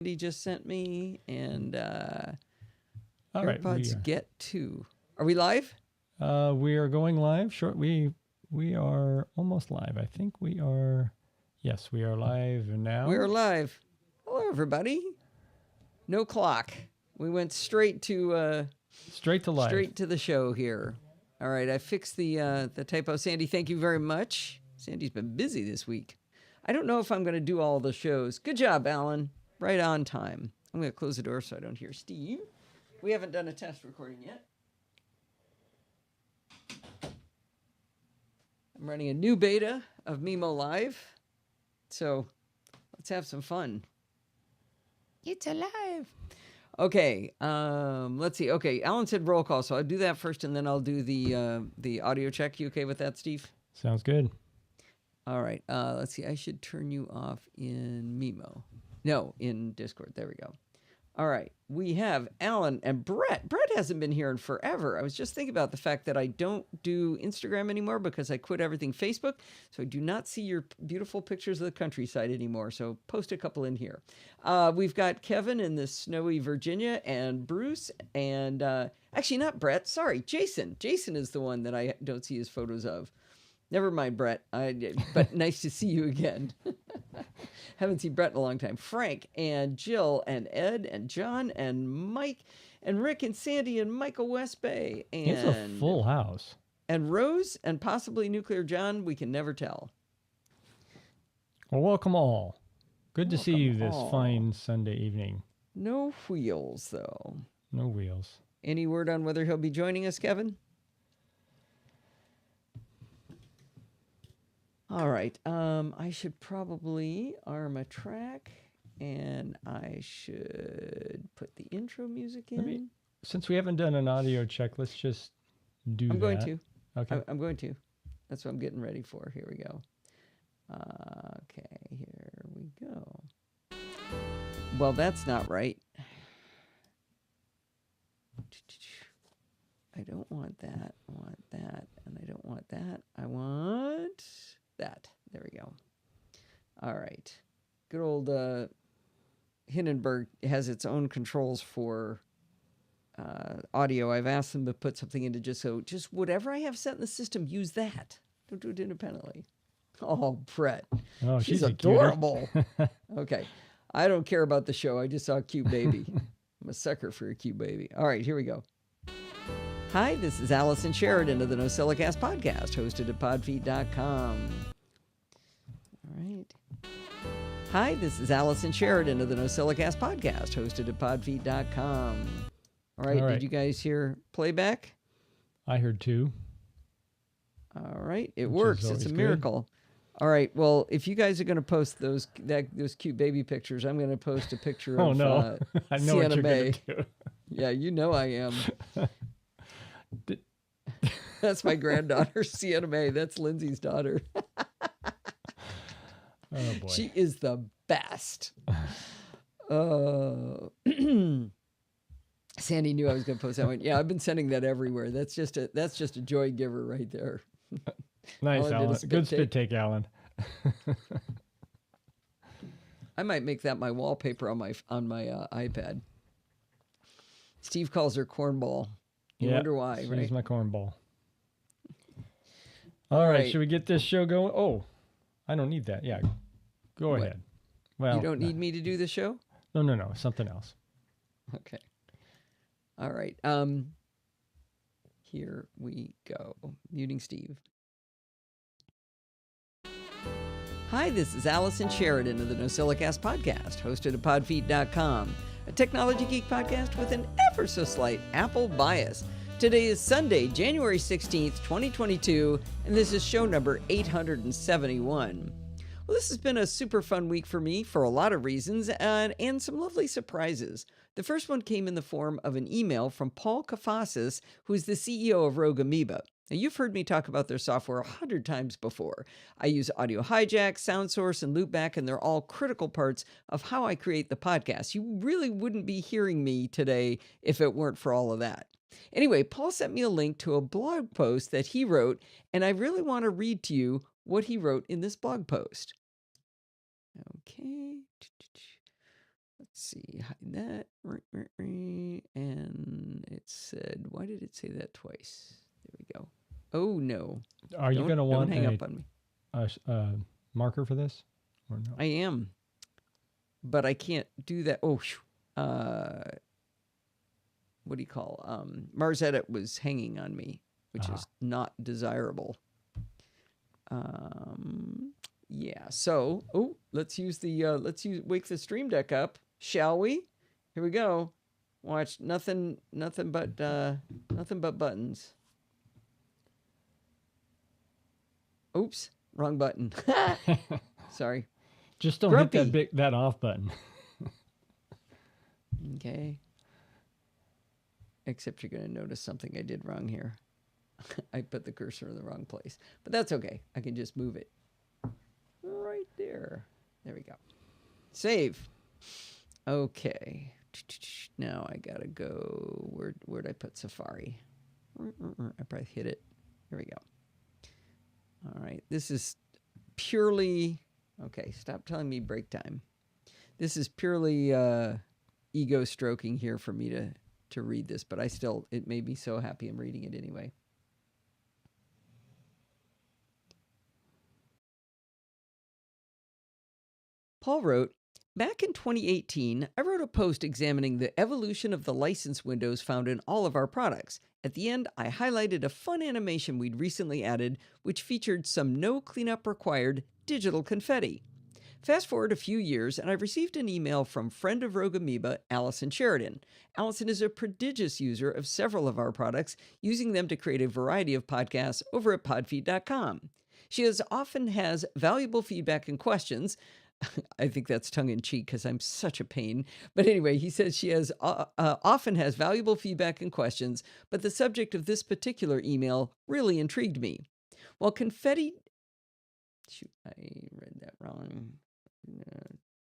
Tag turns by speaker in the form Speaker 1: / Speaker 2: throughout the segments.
Speaker 1: He just sent me, and
Speaker 2: All right,
Speaker 1: AirPods Get 2. Are we live?
Speaker 2: we are going live. Short. We are almost live. I think we are. Yes, we are live now.
Speaker 1: We are live. Hello, everybody. No clock. We went straight to
Speaker 2: live.
Speaker 1: Straight to the show here. All right, I fixed the typo. Sandy, thank you very much. Sandy's been busy this week. I don't know if I'm going to do all the shows. Good job, Alan. Right on time. I'm going to close the door so I don't hear Steve. We haven't done a test recording yet. I'm running a new beta of Mimo Live. So let's have some fun. It's alive. Okay, let's see. Okay, Alan said roll call, so I'll do that first, and then I'll do the audio check. You okay with that, Steve?
Speaker 2: Sounds good.
Speaker 1: All right. Let's see. I should turn you off in Mimo. No, in Discord. There we go. All right. We have Alan and Brett. Brett hasn't been here in forever. I was just thinking about the fact that I don't do Instagram anymore because I quit everything Facebook. So I do not see your beautiful pictures of the countryside anymore. So post a couple in here. We've got Kevin in the snowy Virginia and Bruce and actually not Brett. Sorry, Jason. Jason is the one that I don't see his photos of. Never mind, Brett. But nice to see you again. Haven't seen Brett in a long time. Frank and Jill and Ed and John and Mike and Rick and Sandy and Michael West Bay. And
Speaker 2: it's a full house.
Speaker 1: And Rose and possibly Nuclear John. We can never tell.
Speaker 2: Well, welcome all. Good to see you this fine Sunday evening.
Speaker 1: No wheels, though.
Speaker 2: No wheels.
Speaker 1: Any word on whether he'll be joining us, Kevin? All right. I should probably arm a track, and I should put the intro music in.
Speaker 2: Since we haven't done an audio check, let's just do that.
Speaker 1: I'm going to.
Speaker 2: Okay.
Speaker 1: I'm going to. That's what I'm getting ready for. Here we go. Okay, here we go. Well, that's not right. I don't want that. I want that. And I don't want that. I want that. There we go. All right. Good old Hindenburg has its own controls for audio. I've asked them to put something into just whatever I have set in the system, use that. Don't do it independently. Oh, Brett.
Speaker 2: Oh,
Speaker 1: she's adorable. Okay. I don't care about the show. I just saw a cute baby. I'm a sucker for a cute baby. All right, here we go. Hi, this is Allison Sheridan of the NosillaCast podcast, hosted at podfeed.com. All right. Hi, this is Allison Sheridan of the NosillaCast podcast, hosted at podfeed.com. All right, did you guys hear playback?
Speaker 2: I heard 2.
Speaker 1: All right, it works. It's a miracle. Good. All right, well, if you guys are going to post those cute baby pictures, I'm going to post a picture of
Speaker 2: I know what you're going to do.
Speaker 1: Yeah, you know I am. That's my granddaughter, Sienna May. That's Lindsay's daughter.
Speaker 2: Oh, boy.
Speaker 1: She is the best. Sandy knew I was going to post that one. Yeah, I've been sending that everywhere. That's just a joy giver right there.
Speaker 2: Nice, Alan. Good spit take, Alan.
Speaker 1: I might make that my wallpaper on my iPad. Steve calls her cornball. You wonder why, right?
Speaker 2: She's my cornball. All right, should we get this show going? Oh, I don't need that. Yeah, go ahead. Well,
Speaker 1: you don't need me to do the show?
Speaker 2: No, something else.
Speaker 1: Okay. All right. Here we go. Muting Steve. Hi, this is Allison Sheridan of the NosillaCast podcast, hosted at podfeed.com, a technology geek podcast with an ever so slight Apple bias. Today is Sunday, January 16th, 2022, and this is show number 871. Well, this has been a super fun week for me for a lot of reasons and some lovely surprises. The first one came in the form of an email from Paul Kafasis, who is the CEO of Rogue Amoeba. Now, you've heard me talk about their software 100 times before. I use Audio Hijack, SoundSource, and Loopback, and they're all critical parts of how I create the podcast. You really wouldn't be hearing me today if it weren't for all of that. Anyway, Paul sent me a link to a blog post that he wrote, and I really want to read to you what he wrote in this blog post. Okay. see, hide that. And it said, why did it say that twice? There we go. Oh, no.
Speaker 2: Are you going to want
Speaker 1: hang up on me.
Speaker 2: A marker for this? Or no?
Speaker 1: I am. But I can't do that. Oh, what do you call? Mars Edit was hanging on me, which is not desirable. Yeah. So, let's wake the Stream Deck up, shall we? Here we go. Watch nothing but buttons. Oops, wrong button. Sorry.
Speaker 2: Just don't
Speaker 1: Grumpy.
Speaker 2: hit that off button.
Speaker 1: Okay. Except you're going to notice something I did wrong here. I put the cursor in the wrong place. But that's okay. I can just move it right there. There we go. Save. Okay. Now I got to go. Where'd I put Safari? I probably hit it. Here we go. All right. This is purely... Okay, stop telling me break time. This is purely ego stroking here for me to read this, but it made me so happy I'm reading it anyway. Paul wrote, back in 2018, I wrote a post examining the evolution of the license windows found in all of our products. At the end, I highlighted a fun animation we'd recently added, which featured some no cleanup required digital confetti. Fast forward a few years, and I've received an email from friend of Rogue Amoeba, Allison Sheridan. Allison is a prodigious user of several of our products, using them to create a variety of podcasts over at podfeed.com. She often has valuable feedback and questions. I think that's tongue-in-cheek because I'm such a pain. But anyway, he says she often has valuable feedback and questions, but the subject of this particular email really intrigued me. While confetti... Shoot, I read that wrong.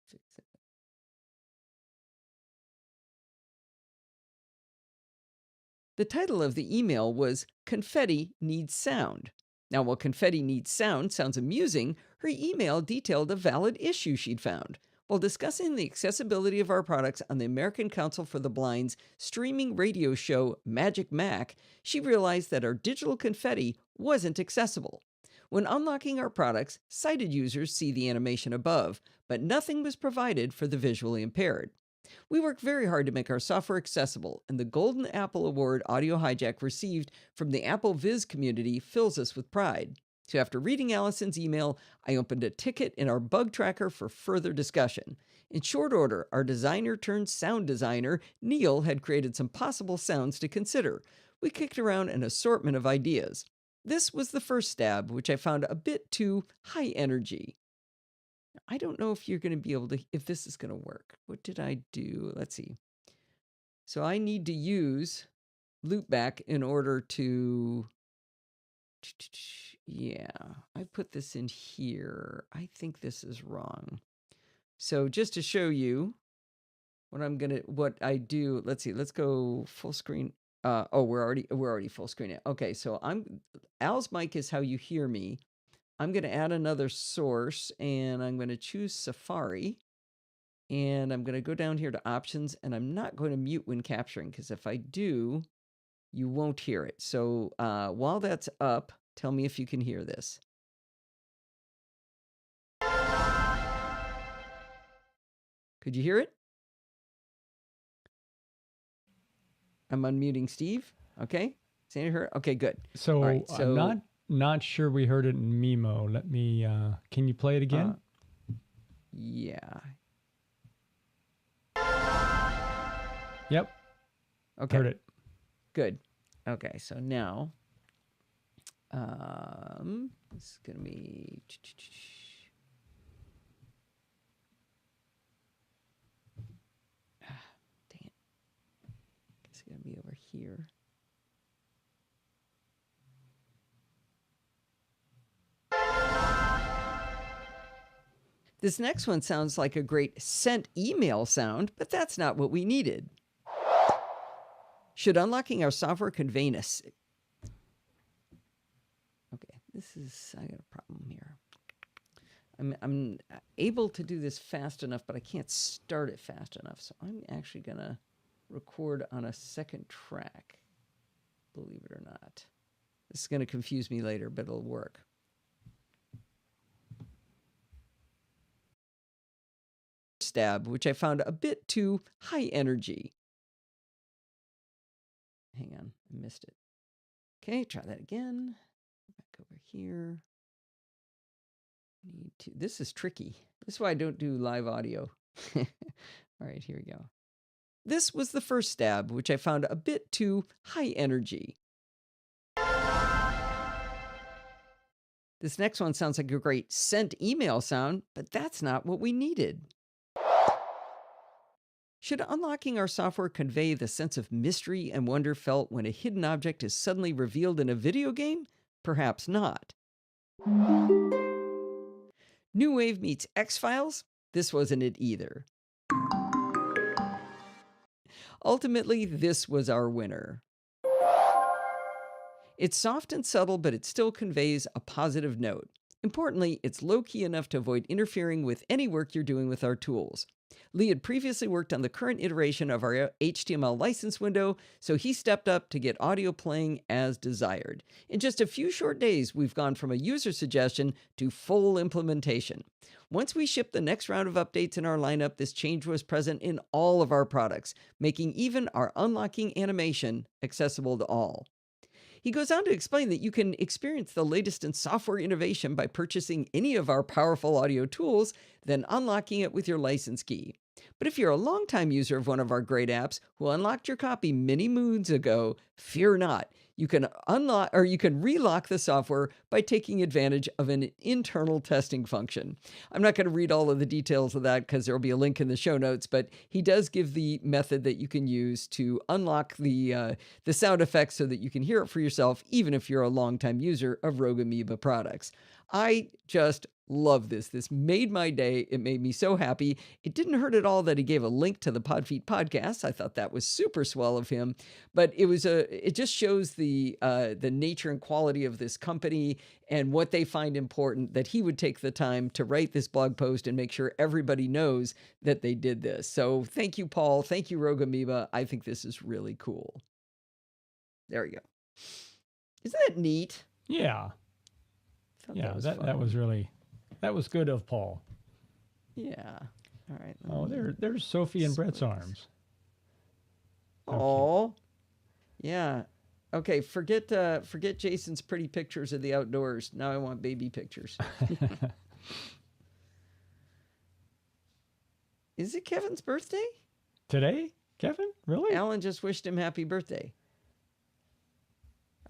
Speaker 1: Fix it. The title of the email was Confetti Needs Sound. Now, while confetti needs sound sounds amusing, her email detailed a valid issue she'd found. While discussing the accessibility of our products on the American Council for the Blind's streaming radio show Magic Mac, she realized that our digital confetti wasn't accessible. When unlocking our products, sighted users see the animation above, but nothing was provided for the visually impaired. We work very hard to make our software accessible, and the Golden Apple Award Audio Hijack received from the Apple Viz community fills us with pride. So after reading Allison's email, I opened a ticket in our bug tracker for further discussion. In short order, our designer turned sound designer, Neil, had created some possible sounds to consider. We kicked around an assortment of ideas. This was the first stab, which I found a bit too high energy. I don't know if you're going to be able to, if this is going to work. What did I do? Let's see. So I need to use loopback in order to, yeah, I put this in here. I think this is wrong. So just to show you what I do, let's see, let's go full screen. We're already full screen. Okay, so Al's mic is how you hear me. I'm going to add another source, and I'm going to choose Safari, and I'm going to go down here to options, and I'm not going to mute when capturing, because if I do, you won't hear it. So while that's up, tell me if you can hear this. Could you hear it? I'm unmuting Steve. Okay. Sandy heard? Okay, good.
Speaker 2: So, right, so I'm not sure we heard it in Mimo. Let me, can you play it again?
Speaker 1: Yeah.
Speaker 2: Yep.
Speaker 1: Okay.
Speaker 2: Heard it.
Speaker 1: Good. Okay, so now, this is going to be... Dang it. It's going to be over here. This next one sounds like a great sent email sound, but that's not what we needed. Should unlocking our software convey a... Okay, I got a problem here. I'm able to do this fast enough, but I can't start it fast enough. So I'm actually going to record on a second track, believe it or not. This is going to confuse me later, but it'll work. Stab, which I found a bit too high energy. Hang on, I missed it. Okay, try that again. Back over here. This is tricky. This is why I don't do live audio. All right, here we go. This was the first stab, which I found a bit too high energy. This next one sounds like a great sent email sound, but that's not what we needed. Should unlocking our software convey the sense of mystery and wonder felt when a hidden object is suddenly revealed in a video game? Perhaps not. New Wave meets X-Files? This wasn't it either. Ultimately, this was our winner. It's soft and subtle, but it still conveys a positive note. Importantly, it's low-key enough to avoid interfering with any work you're doing with our tools. Lee had previously worked on the current iteration of our HTML license window, so he stepped up to get audio playing as desired. In just a few short days, we've gone from a user suggestion to full implementation. Once we shipped the next round of updates in our lineup, this change was present in all of our products, making even our unlocking animation accessible to all. He goes on to explain that you can experience the latest in software innovation by purchasing any of our powerful audio tools, then unlocking it with your license key. But if you're a longtime user of one of our great apps who unlocked your copy many moons ago, fear not. You can relock the software by taking advantage of an internal testing function. I'm not going to read all of the details of that because there will be a link in the show notes, but he does give the method that you can use to unlock the sound effects so that you can hear it for yourself, even if you're a longtime user of Rogue Amoeba products. I just love this. This made my day. It made me so happy. It didn't hurt at all that he gave a link to the Podfeet podcast. I thought that was super swell of him. But it just shows the nature and quality of this company and what they find important, that he would take the time to write this blog post and make sure everybody knows that they did this. So thank you, Paul. Thank you, Rogue Amoeba. I think this is really cool. There you go. Isn't that neat?
Speaker 2: Yeah. Yeah, that was good of Paul.
Speaker 1: Yeah. All right.
Speaker 2: Oh, there's Sophie and Brett's arms.
Speaker 1: Oh, yeah. Okay, forget Jason's pretty pictures of the outdoors. Now I want baby pictures. Is it Kevin's birthday?
Speaker 2: Today? Kevin? Really?
Speaker 1: Alan just wished him happy birthday.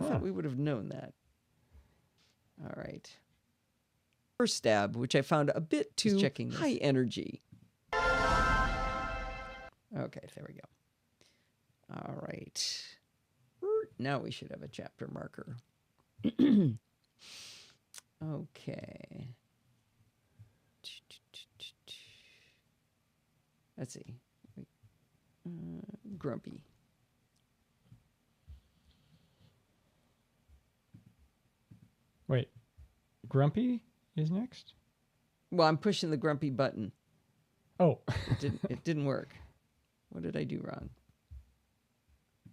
Speaker 1: I thought we would have known that. All right. First stab, which I found a bit too high energy. Okay, there we go. All right. Now we should have a chapter marker. Okay. Let's see. Grumpy.
Speaker 2: Wait, Grumpy is next?
Speaker 1: Well, I'm pushing the Grumpy button.
Speaker 2: Oh.
Speaker 1: It didn't work. What did I do wrong?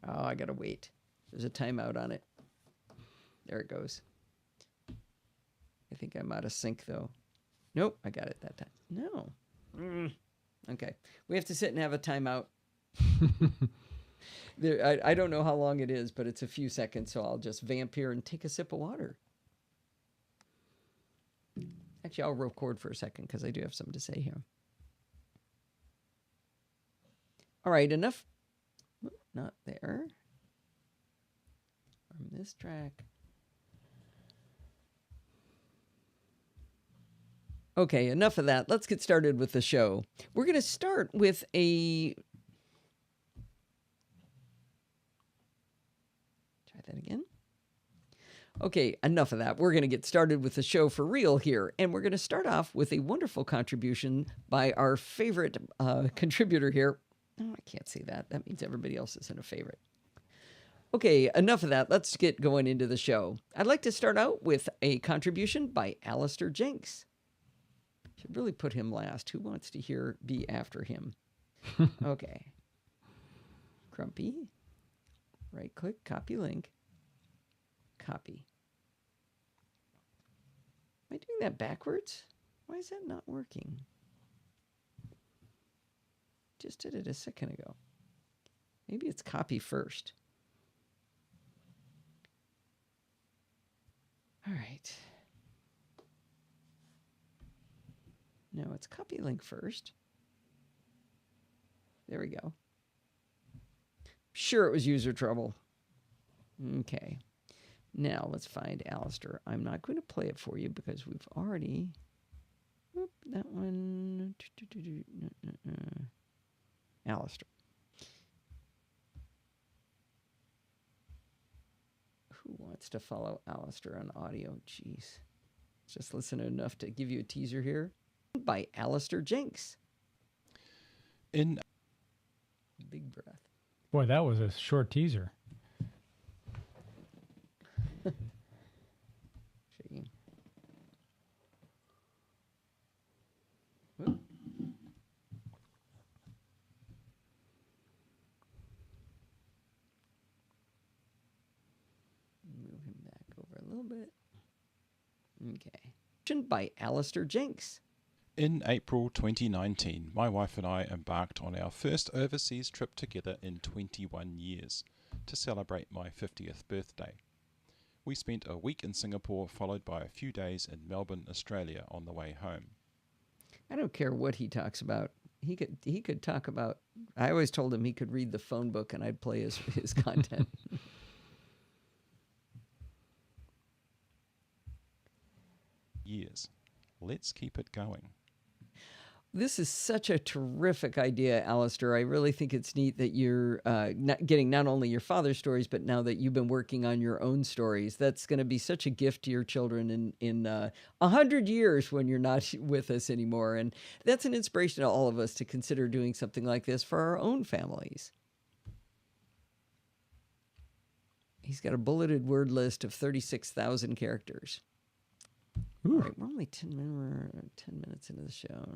Speaker 1: Oh, I gotta wait. There's a timeout on it. There it goes. I think I'm out of sync, though. Nope, I got it that time. No. Okay. We have to sit and have a timeout. I don't know how long it is, but it's a few seconds, so I'll just vamp here and take a sip of water. Actually, I'll record for a second because I do have something to say here. All right, enough. Not there. From this track. Okay, enough of that. Let's get started with the show. We're going to start with a... Try that again. Okay, enough of that. We're going to get started with the show for real here. And we're going to start off with a wonderful contribution by our favorite contributor here. Oh, I can't say that. That means everybody else isn't a favorite. Okay, enough of that. Let's get going into the show. I'd like to start out with a contribution by Alistair Jenks. Should really put him last. Who wants to be after him? Okay. Grumpy. Right click, copy link. Copy. Am I doing that backwards? Why is that not working? Just did it a second ago. Maybe it's copy first. All right. No, it's copy link first. There we go. Sure, it was user trouble. Okay. Now let's find Alistair. I'm not going to play it for you because we've already... Whoop, that one... Alistair. Who wants to follow Alistair on audio? Jeez. Just listen enough to give you a teaser here. By Alistair Jenks.
Speaker 3: In
Speaker 1: Big breath.
Speaker 2: Boy, that was a short teaser.
Speaker 1: Shaking. Whoop. Move him back over a little bit. Okay. By Alistair Jenks.
Speaker 3: In April 2019, my wife and I embarked on our first overseas trip together in 21 years to celebrate my 50th birthday. We spent a week in Singapore, followed by a few days in Melbourne, Australia on the way home.
Speaker 1: I don't care what he talks about. He could talk about... I always told him he could read the phone book and I'd play his content.
Speaker 3: Years. Let's keep it going.
Speaker 1: This is such a terrific idea, Alistair. I really think it's neat that you're not getting not only your father's stories, but now that you've been working on your own stories. That's going to be such a gift to your children in 100 years when you're not with us anymore. And that's an inspiration to all of us to consider doing something like this for our own families. He's got a bulleted word list of 36,000 characters. All right, we're only 10 minutes into the show.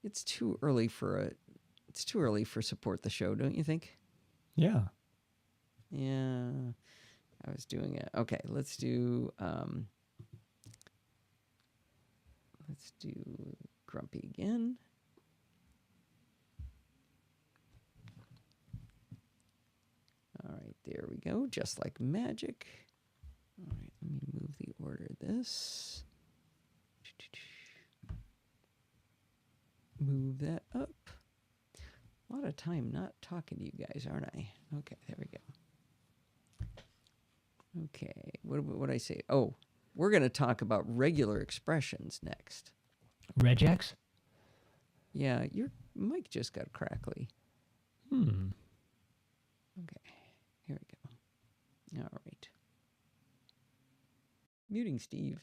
Speaker 1: It's too early for support the show, don't you think?
Speaker 2: Yeah.
Speaker 1: Yeah. I was doing it. Okay, let's do Grumpy again. All right, there we go. Just like magic. All right, let me move the order of this. Move that up. A lot of time not talking to you guys, aren't I? Okay, there we go. Okay, what did I say? Oh, we're going to talk about regular expressions next.
Speaker 2: Regex?
Speaker 1: Yeah, your mic just got crackly. Okay. Here we go. All right. Muting Steve.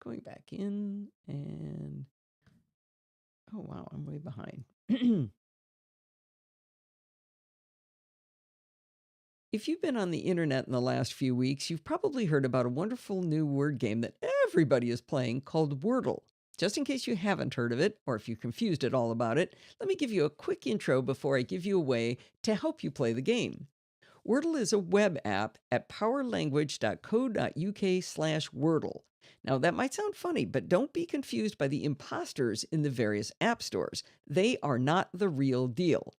Speaker 1: Going back in and... Oh, wow. I'm way behind. If you've been on the internet in the last few weeks, you've probably heard about a wonderful new word game that everybody is playing called Wordle. Just in case you haven't heard of it, or if you're confused at all about it, let me give you a quick intro before I give you a way to help you play the game. Wordle is a web app at powerlanguage.co.uk/Wordle. Now, that might sound funny, but don't be confused by the imposters in the various app stores. They are not the real deal.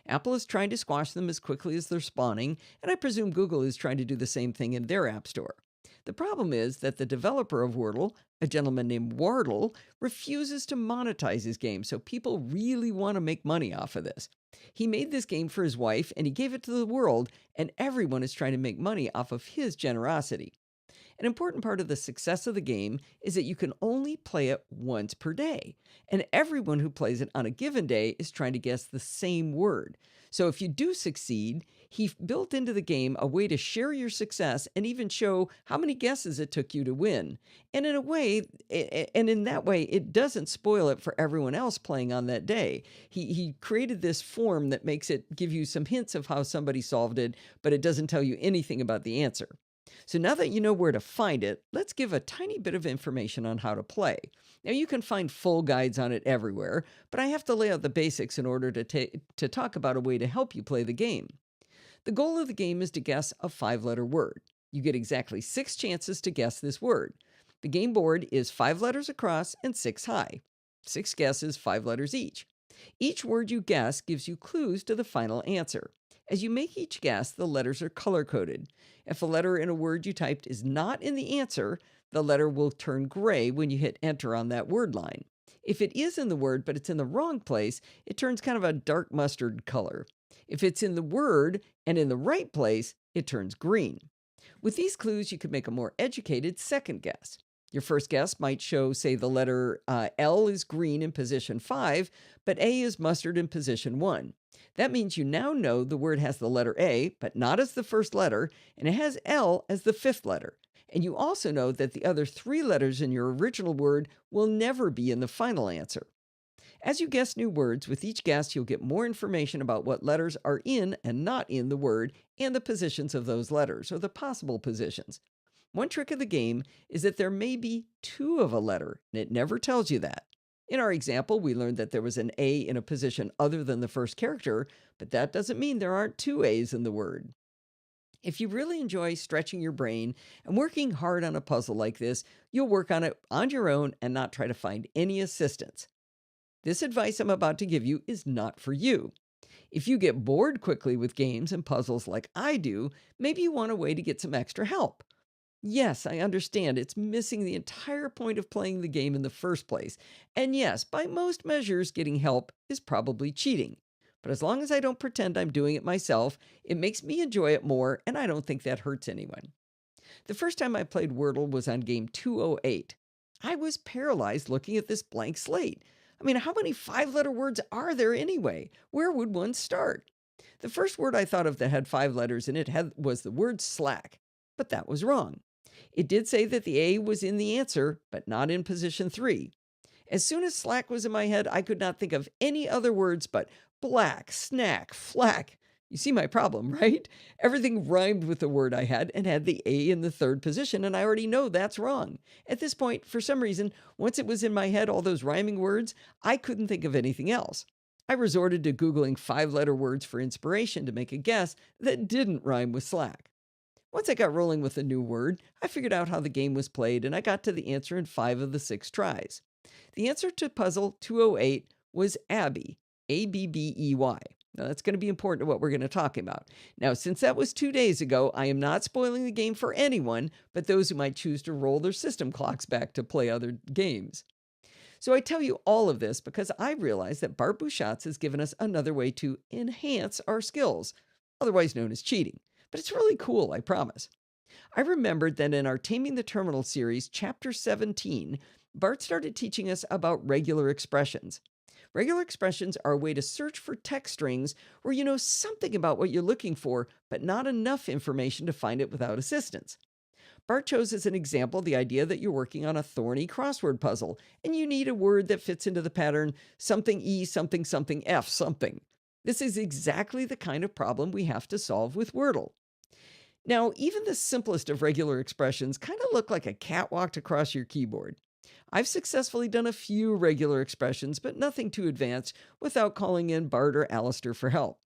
Speaker 1: Apple is trying to squash them as quickly as they're spawning, and I presume Google is trying to do the same thing in their app store. The problem is that the developer of Wordle, a gentleman named Wordle, refuses to monetize his game, so people really want to make money off of this. He made this game for his wife, and he gave it to the world, and everyone is trying to make money off of his generosity. An important part of the success of the game is that you can only play it once per day, and everyone who plays it on a given day is trying to guess the same word. So if you do succeed, he built into the game a way to share your success and even show how many guesses it took you to win. And in that way, it doesn't spoil it for everyone else playing on that day. He created this form that makes it give you some hints of how somebody solved it, but it doesn't tell you anything about the answer. So now that you know where to find it, let's give a tiny bit of information on how to play. Now you can find full guides on it everywhere, but I have to lay out the basics in order to talk about a way to help you play the game. The goal of the game is to guess a 5-letter word. You get exactly 6 chances to guess this word. The game board is 5 letters across and 6 high. 6 guesses, 5 letters each. Each word you guess gives you clues to the final answer. As you make each guess, the letters are color-coded. If a letter in a word you typed is not in the answer, the letter will turn gray when you hit enter on that word line. If it is in the word but it's in the wrong place, it turns kind of a dark mustard color. If it's in the word and in the right place, it turns green. With these clues, you could make a more educated second guess. Your first guess might show, say, the letter L is green in position 5, but A is mustard in position 1. That means you now know the word has the letter A, but not as the first letter, and it has L as the 5th letter. And you also know that the other 3 letters in your original word will never be in the final answer. As you guess new words, with each guess, you'll get more information about what letters are in and not in the word and the positions of those letters, or the possible positions. One trick of the game is that there may be 2 of a letter, and it never tells you that. In our example, we learned that there was an A in a position other than the first character, but that doesn't mean there aren't 2 A's in the word. If you really enjoy stretching your brain and working hard on a puzzle like this, you'll work on it on your own and not try to find any assistance. This advice I'm about to give you is not for you. If you get bored quickly with games and puzzles like I do, maybe you want a way to get some extra help. Yes, I understand it's missing the entire point of playing the game in the first place. And yes, by most measures, getting help is probably cheating. But as long as I don't pretend I'm doing it myself, it makes me enjoy it more, and I don't think that hurts anyone. The first time I played Wordle was on game 208. I was paralyzed looking at this blank slate. I mean, how many 5-letter words are there anyway? Where would one start? The first word I thought of that had 5 letters in it was the word slack, but that was wrong. It did say that the A was in the answer, but not in position 3. As soon as slack was in my head, I could not think of any other words but black, snack, flack. You see my problem, right? Everything rhymed with the word I had and had the A in the 3rd position, and I already know that's wrong. At this point, for some reason, once it was in my head, all those rhyming words, I couldn't think of anything else. I resorted to Googling 5-letter words for inspiration to make a guess that didn't rhyme with slack. Once I got rolling with a new word, I figured out how the game was played, and I got to the answer in 5 of the 6 tries. The answer to puzzle 208 was Abbey, A-B-B-E-Y. Now, that's going to be important to what we're going to talk about. Now, since that was 2 days ago, I am not spoiling the game for anyone but those who might choose to roll their system clocks back to play other games. So I tell you all of this because I realize that Bart Busschots has given us another way to enhance our skills, otherwise known as cheating. But it's really cool, I promise. I remembered that in our Taming the Terminal series, Chapter 17, Bart started teaching us about regular expressions. Regular expressions are a way to search for text strings where you know something about what you're looking for, but not enough information to find it without assistance. Bart chose as an example the idea that you're working on a thorny crossword puzzle, and you need a word that fits into the pattern something E something something F something. This is exactly the kind of problem we have to solve with Wordle. Now, even the simplest of regular expressions kind of look like a cat walked across your keyboard. I've successfully done a few regular expressions, but nothing too advanced without calling in Bart or Alistair for help.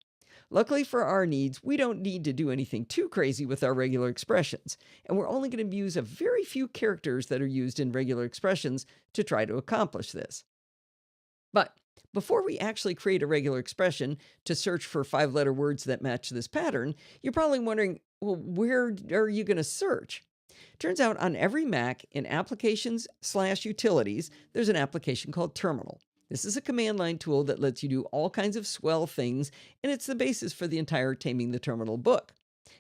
Speaker 1: Luckily for our needs, we don't need to do anything too crazy with our regular expressions, and we're only going to use a very few characters that are used in regular expressions to try to accomplish this. But before we actually create a regular expression to search for 5-letter words that match this pattern, you're probably wondering, well, where are you going to search? Turns out on every Mac in Applications/Utilities, there's an application called Terminal. This is a command line tool that lets you do all kinds of swell things, and it's the basis for the entire Taming the Terminal book.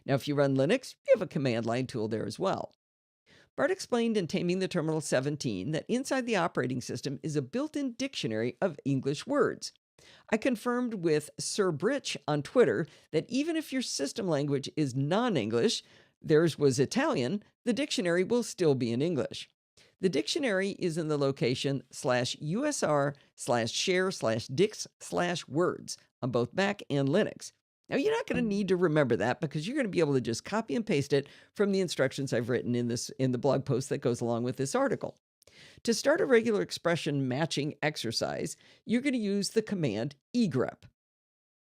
Speaker 1: Now, if you run Linux, you have a command line tool there as well. Bart explained in Taming the Terminal 17 that inside the operating system is a built-in dictionary of English words. I confirmed with Sir Britch on Twitter that even if your system language is non-English, theirs was Italian, the dictionary will still be in English. The dictionary is in the location /usr/share/dix/words on both Mac and Linux. Now, you're not going to need to remember that because you're going to be able to just copy and paste it from the instructions I've written in the blog post that goes along with this article. To start a regular expression matching exercise, you're going to use the command egrep.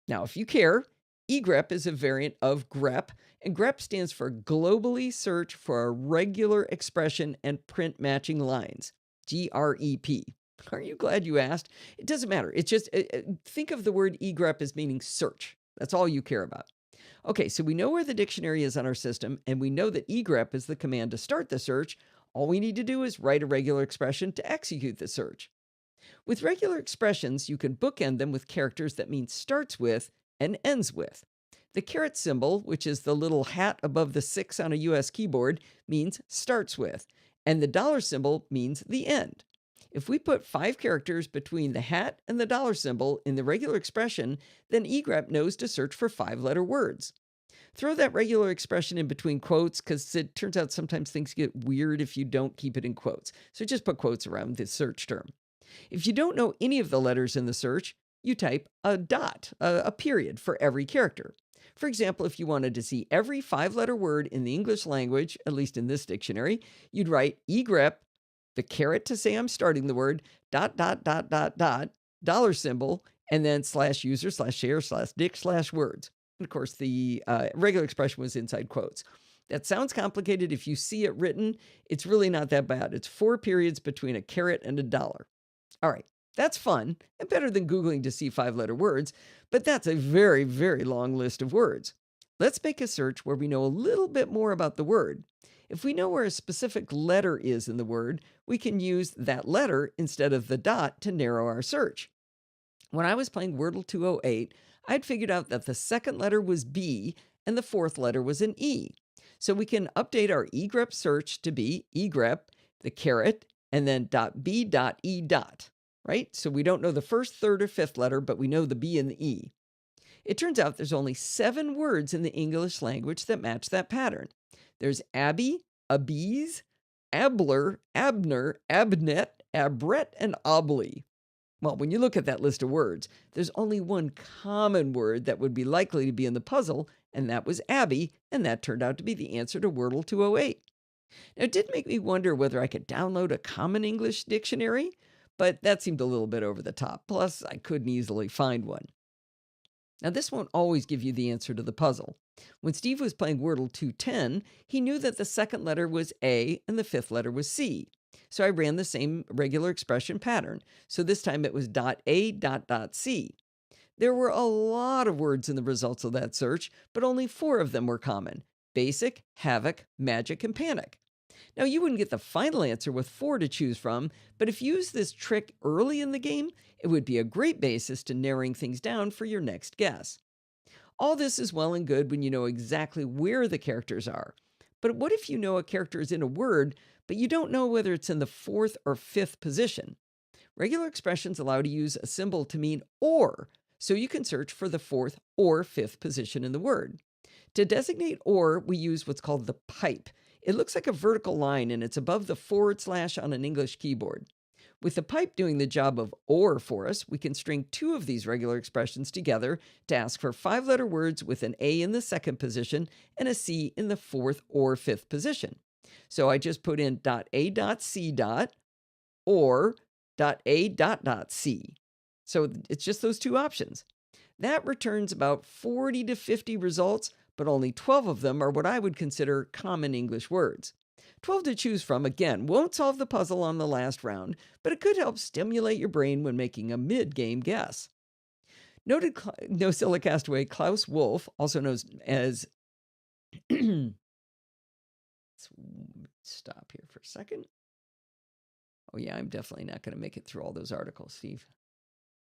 Speaker 1: Now, if you care, egrep is a variant of grep, and grep stands for Globally Search for a Regular Expression and Print Matching Lines, GREP. Aren't you glad you asked? It doesn't matter. It's just, think of the word egrep as meaning search. That's all you care about. Okay, so we know where the dictionary is on our system, and we know that egrep is the command to start the search. All we need to do is write a regular expression to execute the search. With regular expressions, you can bookend them with characters that mean starts with and ends with. The caret symbol, which is the little hat above the 6 on a US keyboard, means starts with, and the dollar symbol means the end. If we put 5 characters between the hat and the dollar symbol in the regular expression, then egrep knows to search for 5-letter words. Throw that regular expression in between quotes because it turns out sometimes things get weird if you don't keep it in quotes. So just put quotes around this search term. If you don't know any of the letters in the search, you type a dot, a period for every character. For example, if you wanted to see every 5-letter word in the English language, at least in this dictionary, you'd write egrep, the caret to say I'm starting the word, ... dollar symbol, and then /user/share/dict/words. And of course, the regular expression was inside quotes. That sounds complicated. If you see it written, it's really not that bad. It's 4 periods between a caret and a dollar. All right, that's fun and better than Googling to see 5-letter words, but that's a very, very long list of words. Let's make a search where we know a little bit more about the word. If we know where a specific letter is in the word, we can use that letter instead of the dot to narrow our search. When I was playing Wordle 208, I'd figured out that the second letter was B and the 4th letter was an E. So we can update our egrep search to be egrep, the caret, and then .b.e. right? So we don't know the 1st, 3rd, or 5th letter, but we know the B and the E. It turns out there's only 7 words in the English language that match that pattern. There's Abby, Abies, Abler, Abner, Abnet, Abret, and Obly. Well, when you look at that list of words, there's only one common word that would be likely to be in the puzzle, and that was Abby, and that turned out to be the answer to Wordle 208. Now, it did make me wonder whether I could download a common English dictionary, but that seemed a little bit over the top. Plus, I couldn't easily find one. Now, this won't always give you the answer to the puzzle. When Steve was playing Wordle 210, he knew that the second letter was A and the 5th letter was C. So I ran the same regular expression pattern. So this time it was .A.C. There were a lot of words in the results of that search, but only 4 of them were common: basic, havoc, magic, and panic. Now, you wouldn't get the final answer with 4 to choose from, but if you use this trick early in the game, it would be a great basis to narrowing things down for your next guess. All this is well and good when you know exactly where the characters are. But what if you know a character is in a word, but you don't know whether it's in the 4th or 5th position? Regular expressions allow you to use a symbol to mean or, so you can search for the 4th or 5th position in the word. To designate or, we use what's called the pipe. It looks like a vertical line, and it's above the / on an English keyboard. With the pipe doing the job of or for us, we can string 2 of these regular expressions together to ask for 5-letter words with an A in the 2nd position and a C in the 4th or 5th position. So I just put in .A.C. or .A.C. So it's just those 2 options. That returns about 40 to 50 results, but only 12 of them are what I would consider common English words. 12 to choose from, again, won't solve the puzzle on the last round, but it could help stimulate your brain when making a mid-game guess. Noted NosillaCastaway Klaus Wolf, also known as... Let's stop here for a second. Oh yeah, I'm definitely not going to make it through all those articles, Steve.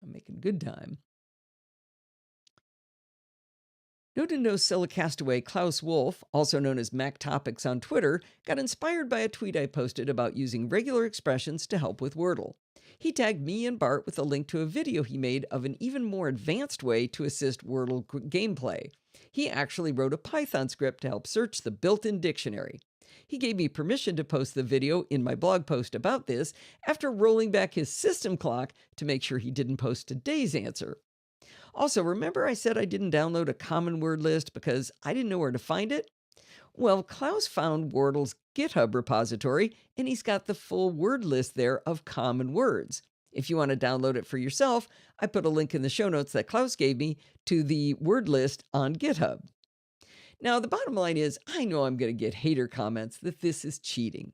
Speaker 1: I'm making good time. Noted NosillaCastaway Klaus Wolf, also known as Mac Topics on Twitter, got inspired by a tweet I posted about using regular expressions to help with Wordle. He tagged me and Bart with a link to a video he made of an even more advanced way to assist Wordle gameplay. He actually wrote a Python script to help search the built-in dictionary. He gave me permission to post the video in my blog post about this after rolling back his system clock to make sure he didn't post today's answer. Also, remember I said I didn't download a common word list because I didn't know where to find it? Well, Klaus found Wordle's GitHub repository, and he's got the full word list there of common words. If you want to download it for yourself, I put a link in the show notes that Klaus gave me to the word list on GitHub. Now, the bottom line is, I know I'm going to get hater comments that this is cheating.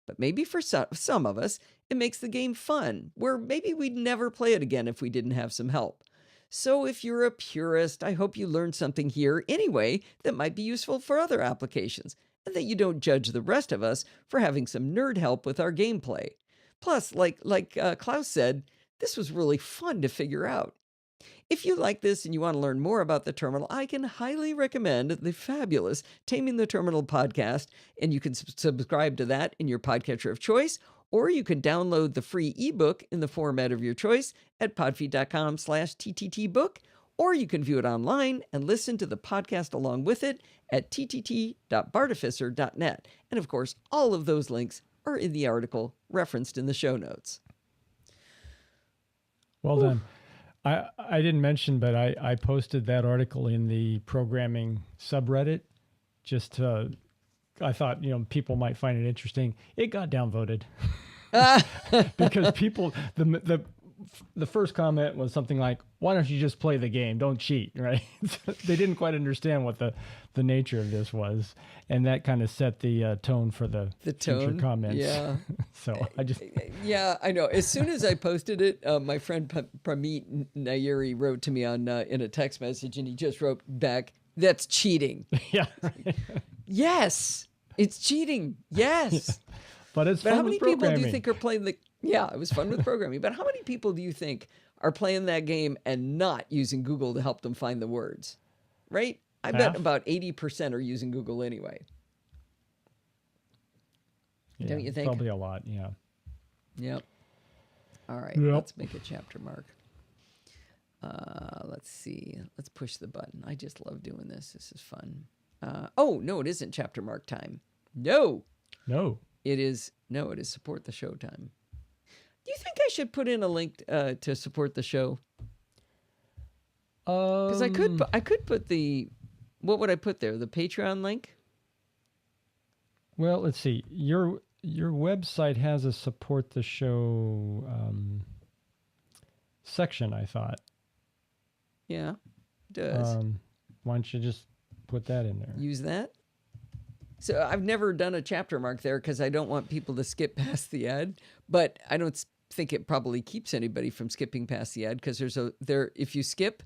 Speaker 1: But maybe for some of us, it makes the game fun, where maybe we'd never play it again if we didn't have some help. So if you're a purist, I hope you learned something here anyway that might be useful for other applications, and that you don't judge the rest of us for having some nerd help with our gameplay. Plus, like Klaus said, this was really fun to figure out. If you like this and you want to learn more about the terminal, I can highly recommend the fabulous Taming the Terminal podcast, and you can subscribe to that in your podcatcher of choice, or you can download the free ebook in the format of your choice at podfeed.com/tttbook, or you can view it online and listen to the podcast along with it at ttt.bartificer.net. And of course, all of those links are in the article referenced in the show notes.
Speaker 2: Well done. I didn't mention, but I posted that article in the programming subreddit. Just I thought, people might find it interesting. It got downvoted because people, the first comment was something like, "Why don't you just play the game? Don't cheat," right? They didn't quite understand what the nature of this was, and that kind of set the tone for the future comments.
Speaker 1: Yeah.
Speaker 2: So I just
Speaker 1: yeah, I know. As soon as I posted it, my friend Pramit Nayeri wrote to me on in a text message, and he just wrote back, "That's cheating."
Speaker 2: yeah.
Speaker 1: Yes, it's cheating. Yes.
Speaker 2: But it's fun
Speaker 1: how many
Speaker 2: with
Speaker 1: people do you
Speaker 2: programming.
Speaker 1: think are playing the... Yeah, it was fun with programming. But how many people do you think are playing that game and not using Google to help them find the words? Right? I bet
Speaker 2: Half?
Speaker 1: about 80% are using Google anyway.
Speaker 2: Yeah,
Speaker 1: Don't you think?
Speaker 2: Probably a lot, yeah.
Speaker 1: Yep. All right,
Speaker 2: Yep.
Speaker 1: let's make a chapter mark. Let's see. Let's push the button. I just love doing this. This is fun. Oh, no, it isn't chapter mark time. No.
Speaker 2: No.
Speaker 1: It is support the show time. Do you think I should put in a link to support the show? Because I could put the... What would I put there? The Patreon link?
Speaker 2: Well, let's see. Your website has a support the show section, I thought.
Speaker 1: Yeah, it does.
Speaker 2: Why don't you just put that in there?
Speaker 1: Use that? So I've never done a chapter mark there because I don't want people to skip past the ad, but I don't think it probably keeps anybody from skipping past the ad because if you skip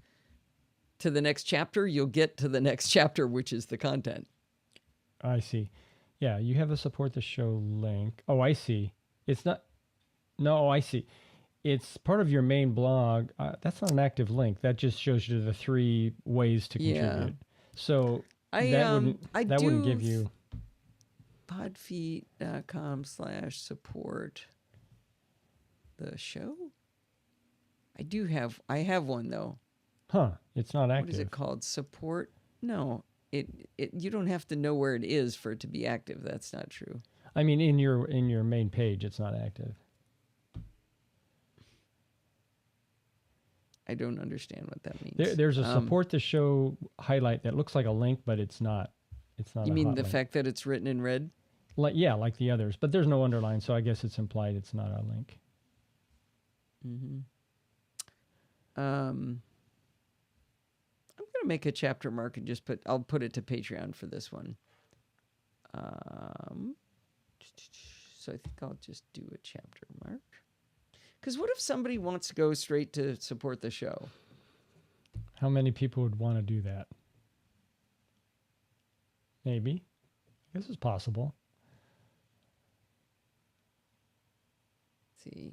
Speaker 1: to the next chapter, you'll get to the next chapter, which is the content.
Speaker 2: I see. Yeah, you have a support the show link. Oh, I see. It's not... No, I see. It's part of your main blog. That's not an active link. That just shows you the 3 ways to contribute.
Speaker 1: Yeah.
Speaker 2: So that wouldn't give you...
Speaker 1: podfeed.com/support the show. I have one though.
Speaker 2: Huh, it's not active.
Speaker 1: What is it called? Support? No, you don't have to know where it is for it to be active. That's not true.
Speaker 2: I mean, in your main page, it's not active.
Speaker 1: I don't understand what that means.
Speaker 2: There's a support the show highlight that looks like a link, but it's not. It's not.
Speaker 1: You mean the
Speaker 2: link.
Speaker 1: fact that it's written in red?
Speaker 2: Like the others, but there's no underline, so I guess it's implied it's not a link.
Speaker 1: Mm-hmm. I'm gonna make a chapter mark and I'll put it to Patreon for this one. So I think I'll just do a chapter mark. Because what if somebody wants to go straight to support the show?
Speaker 2: How many people would want to do that? Maybe. I guess it's possible.
Speaker 1: Let's see.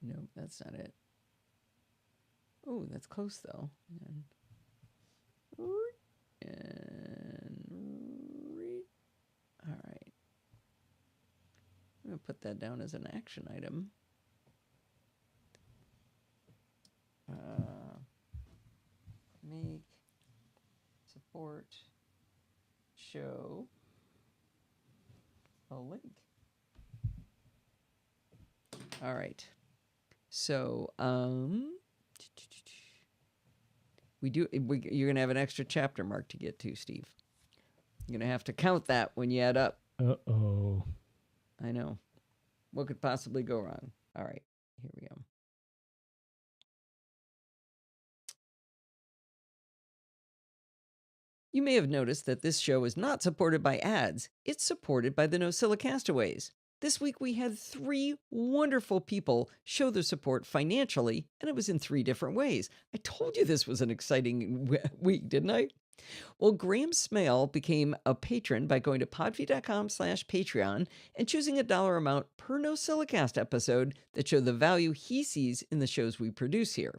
Speaker 1: Nope, that's not it. Oh, that's close though. All right. I'm going to put that down as an action item. Make support show a link. All right. So, you're going to have an extra chapter mark to get to, Steve. You're going to have to count that when you add up.
Speaker 2: Uh-oh.
Speaker 1: I know. What could possibly go wrong? All right. Here we go. You may have noticed that this show is not supported by ads. It's supported by the NosillaCastaways. This week we had 3 wonderful people show their support financially, and it was in 3 different ways. I told you this was an exciting week, didn't I? Well, Graham Smale became a patron by going to podfeed.com/Patreon and choosing a dollar amount per NosillaCast episode that showed the value he sees in the shows we produce here.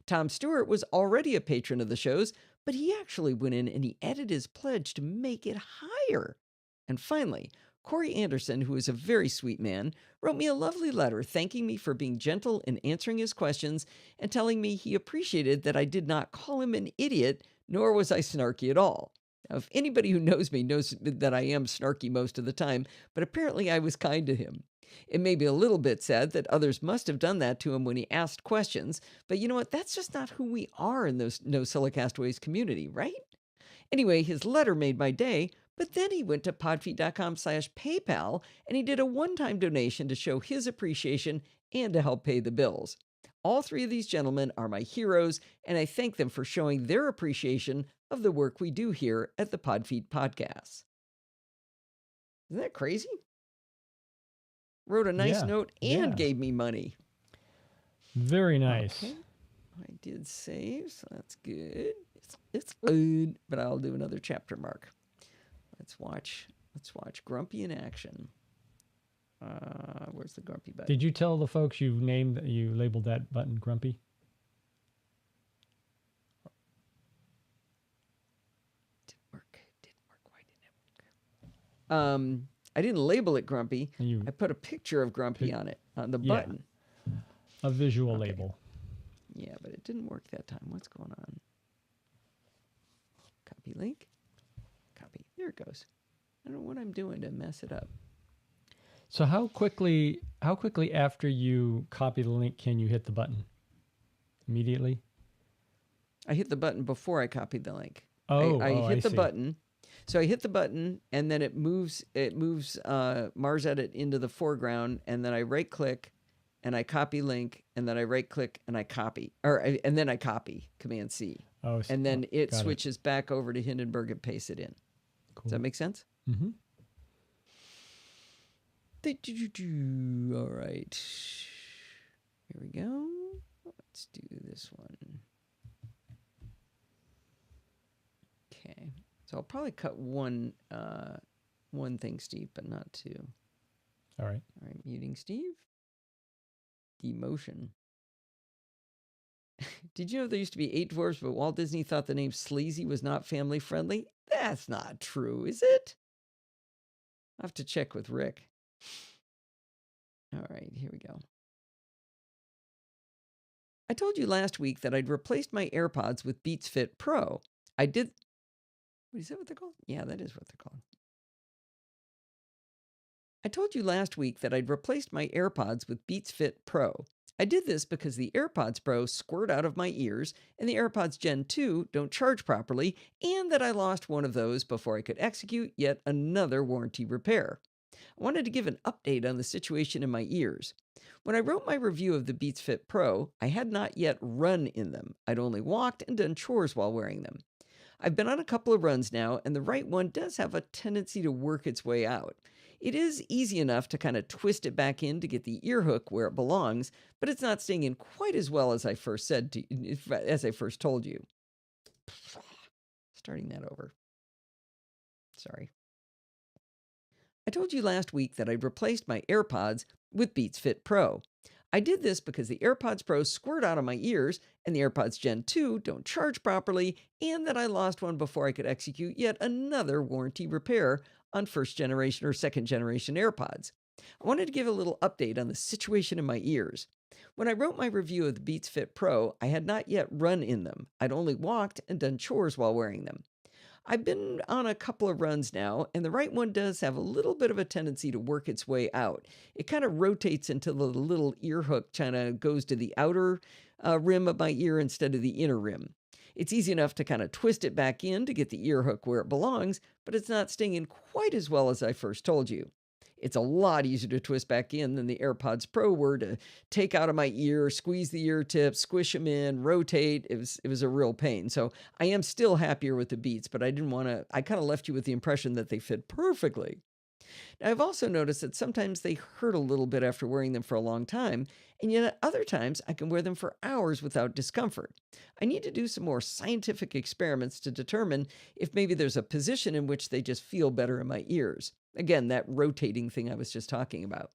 Speaker 1: Tom Stewart was already a patron of the shows, but he actually went in and he added his pledge to make it higher. And finally, Corey Anderson, who is a very sweet man, wrote me a lovely letter thanking me for being gentle in answering his questions and telling me he appreciated that I did not call him an idiot, nor was I snarky at all. Now, if anybody who knows me knows that I am snarky most of the time, but apparently I was kind to him. It may be a little bit sad that others must have done that to him when he asked questions, but you know what? That's just not who we are in those NosillaCastaways community, right? Anyway, his letter made my day, but then he went to podfeed.com/PayPal and he did a one-time donation to show his appreciation and to help pay the bills. All 3 of these gentlemen are my heroes, and I thank them for showing their appreciation of the work we do here at the Podfeed Podcast. Isn't that crazy? Wrote a nice note and gave me money.
Speaker 2: Very nice.
Speaker 1: Okay. I did save, so that's good. It's good, but I'll do another chapter mark. Let's watch Grumpy in action. Where's the Grumpy button?
Speaker 2: Did you tell the folks you labeled that button Grumpy?
Speaker 1: Didn't work. Why didn't it work? I didn't label it Grumpy. I put a picture of Grumpy on it, on the button.
Speaker 2: A visual label.
Speaker 1: Yeah, but it didn't work that time. What's going on? Copy link. Copy. There it goes. I don't know what I'm doing to mess it up.
Speaker 2: So how quickly after you copy the link can you hit the button? Immediately?
Speaker 1: I hit the button before I copied the link.
Speaker 2: I
Speaker 1: hit the
Speaker 2: see.
Speaker 1: button. So I hit the button and then it moves Mars Edit into the foreground, and then I right click and I copy link, and then I right click and I copy, and then I copy Command C. And then it switches back over to Hindenburg and pastes it in. Cool. Does that make sense?
Speaker 2: Mm-hmm.
Speaker 1: All right. Here we go. Let's do this one. Okay. So I'll probably cut one thing, Steve, but not 2.
Speaker 2: All right.
Speaker 1: All right, muting Steve. Demotion. Did you know there used to be 8 dwarves, but Walt Disney thought the name Sleazy was not family friendly? That's not true, is it? I'll have to check with Rick. All right, here we go. I told you last week that I'd replaced my AirPods with Beats Fit Pro. I did... Is that what they're called? Yeah, that is what they're called. I told you last week that I'd replaced my AirPods with Beats Fit Pro. I did this because the AirPods Pro squirt out of my ears and the AirPods Gen 2 don't charge properly, and that I lost one of those before I could execute yet another warranty repair. I wanted to give an update on the situation in my ears. When I wrote my review of the Beats Fit Pro, I had not yet run in them. I'd only walked and done chores while wearing them. I've been on a couple of runs now, and the right one does have a tendency to work its way out. It is easy enough to kind of twist it back in to get the ear hook where it belongs, but it's not staying in quite as well as I first told you. Starting that over. Sorry. I told you last week that I'd replaced my AirPods with Beats Fit Pro. I did this because the AirPods Pro squirt out of my ears and the AirPods Gen 2 don't charge properly, and that I lost one before I could execute yet another warranty repair on first generation or second generation AirPods. I wanted to give a little update on the situation in my ears. When I wrote my review of the Beats Fit Pro, I had not yet run in them. I'd only walked and done chores while wearing them. I've been on a couple of runs now, and the right one does have a little bit of a tendency to work its way out. It kind of rotates until the little ear hook kind of goes to the outer rim of my ear instead of the inner rim. It's easy enough to kind of twist it back in to get the ear hook where it belongs, but it's not stinging quite as well as I first told you. It's a lot easier to twist back in than the AirPods Pro were to take out of my ear, squeeze the ear tips, squish them in, rotate. It was a real pain. So I am still happier with the Beats, but I kind of left you with the impression that they fit perfectly. Now, I've also noticed that sometimes they hurt a little bit after wearing them for a long time, and yet at other times I can wear them for hours without discomfort. I need to do some more scientific experiments to determine if maybe there's a position in which they just feel better in my ears. Again, that rotating thing I was just talking about.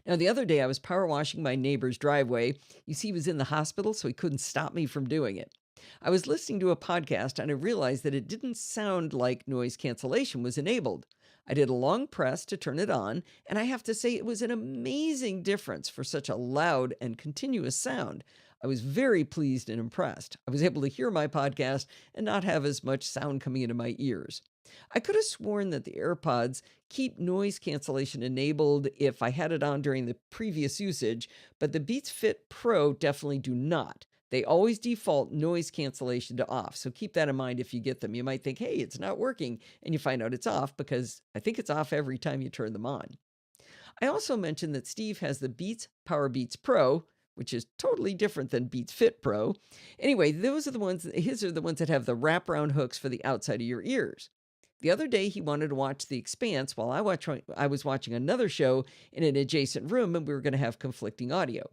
Speaker 1: Now, the other day I was power washing my neighbor's driveway. You see, he was in the hospital, so he couldn't stop me from doing it. I was listening to a podcast and I realized that it didn't sound like noise cancellation was enabled. I did a long press to turn it on, and I have to say it was an amazing difference for such a loud and continuous sound. I was very pleased and impressed. I was able to hear my podcast and not have as much sound coming into my ears. I could have sworn that the AirPods keep noise cancellation enabled if I had it on during the previous usage, but the Beats Fit Pro definitely do not. They always default noise cancellation to off, so keep that in mind if you get them. You might think, hey, it's not working, and you find out it's off because I think it's off every time you turn them on. I also mentioned that Steve has the Beats Power Beats Pro, which is totally different than Beats Fit Pro. Anyway, his are the ones that have the wraparound hooks for the outside of your ears. The other day, he wanted to watch The Expanse while I was watching another show in an adjacent room, and we were going to have conflicting audio.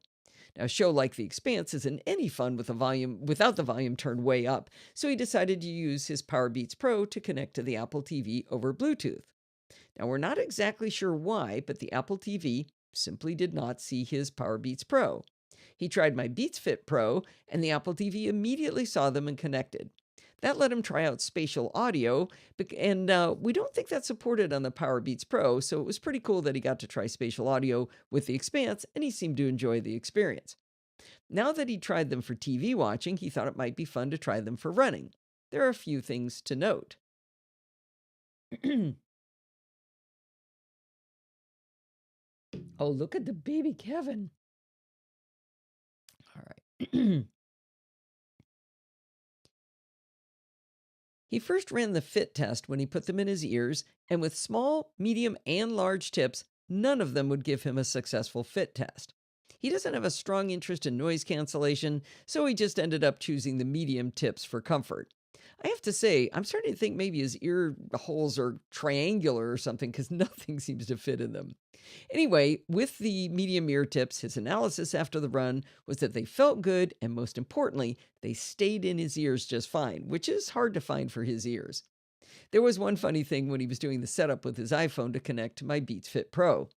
Speaker 1: Now, a show like The Expanse isn't any fun without the volume turned way up, so he decided to use his Power Beats Pro to connect to the Apple TV over Bluetooth. Now, we're not exactly sure why, but the Apple TV simply did not see his Power Beats Pro. He tried my Beats Fit Pro, and the Apple TV immediately saw them and connected. That let him try out spatial audio, and we don't think that's supported on the Power Beats Pro, so it was pretty cool that he got to try spatial audio with The Expanse, and he seemed to enjoy the experience. Now that he tried them for TV watching, he thought it might be fun to try them for running. There are a few things to note. Oh, look at the baby Kevin. All right. He first ran the fit test when he put them in his ears, and with small, medium, and large tips, none of them would give him a successful fit test. He doesn't have a strong interest in noise cancellation, so he just ended up choosing the medium tips for comfort. I have to say, I'm starting to think maybe his ear holes are triangular or something because nothing seems to fit in them. Anyway, with the medium ear tips, his analysis after the run was that they felt good, and most importantly, they stayed in his ears just fine, which is hard to find for his ears. There was one funny thing when he was doing the setup with his iPhone to connect to my Beats Fit Pro.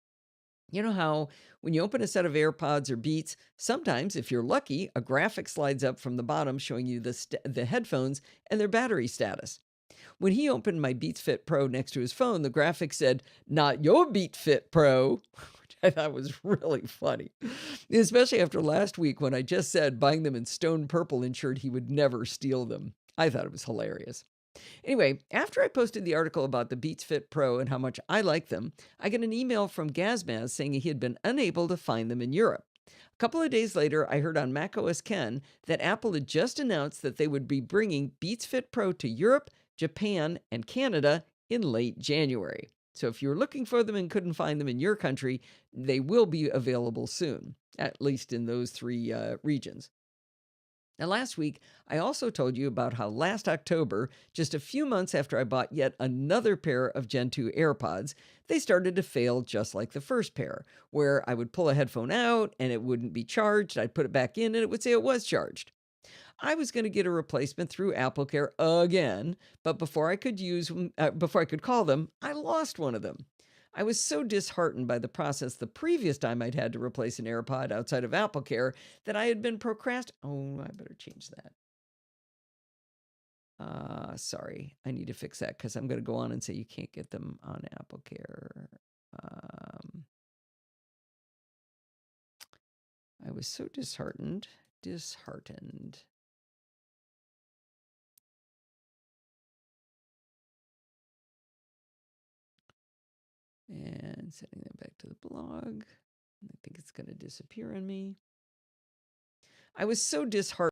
Speaker 1: You know how when you open a set of AirPods or Beats, sometimes, if you're lucky, a graphic slides up from the bottom showing you the headphones and their battery status. When he opened my Beats Fit Pro next to his phone, the graphic said, "Not your Beat Fit Pro," which I thought was really funny, especially after last week when I just said buying them in stone purple ensured he would never steal them. I thought it was hilarious. Anyway, after I posted the article about the Beats Fit Pro and how much I like them, I got an email from Gazmaz saying he had been unable to find them in Europe. A couple of days later, I heard on macOS Ken that Apple had just announced that they would be bringing Beats Fit Pro to Europe, Japan, and Canada in late January. So if you were looking for them and couldn't find them in your country, they will be available soon, at least in those three regions. Now, last week, I also told you about how last October, just a few months after I bought yet another pair of Gen 2 AirPods, they started to fail just like the first pair, where I would pull a headphone out and it wouldn't be charged. I'd put it back in and it would say it was charged. I was going to get a replacement through AppleCare again, but before I could call them, I lost one of them. I was so disheartened by the process the previous time I'd had to replace an AirPod outside of AppleCare that I had been procrastinating. Oh, I better change that. Sorry, I need to fix that because I'm going to go on and say you can't get them on AppleCare. I was so disheartened. And sending that back to the blog. I think it's going to disappear on me. I was so disheartened.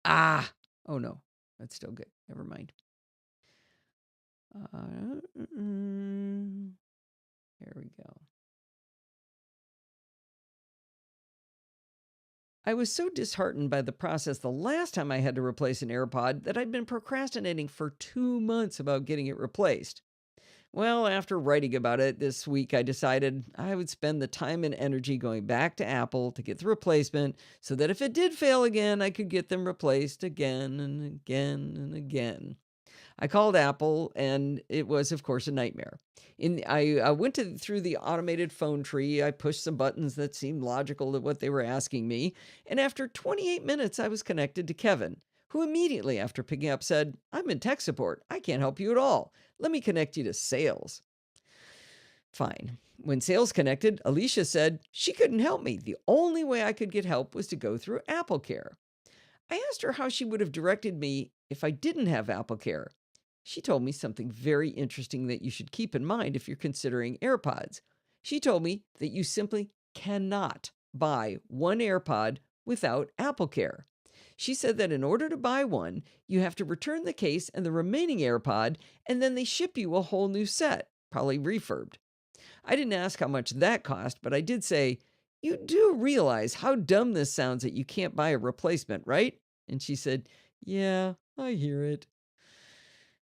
Speaker 1: Oh no, that's still good. Never mind. There we go. I was so disheartened by the process the last time I had to replace an AirPod that I'd been procrastinating for 2 months about getting it replaced. Well, after writing about it this week, I decided I would spend the time and energy going back to Apple to get the replacement so that if it did fail again, I could get them replaced again and again and again. I called Apple, and it was, of course, a nightmare. I went through the automated phone tree. I pushed some buttons that seemed logical to what they were asking me, and after 28 minutes, I was connected to Kevin, who immediately after picking up said, "I'm in tech support. I can't help you at all. Let me connect you to sales." Fine. When sales connected, Alicia said she couldn't help me. The only way I could get help was to go through AppleCare. I asked her how she would have directed me if I didn't have AppleCare. She told me something very interesting that you should keep in mind if you're considering AirPods. She told me that you simply cannot buy one AirPod without AppleCare. She said that in order to buy one, you have to return the case and the remaining AirPod, and then they ship you a whole new set, probably refurbed. I didn't ask how much that cost, but I did say, "You do realize how dumb this sounds that you can't buy a replacement, right?" And she said, "Yeah, I hear it."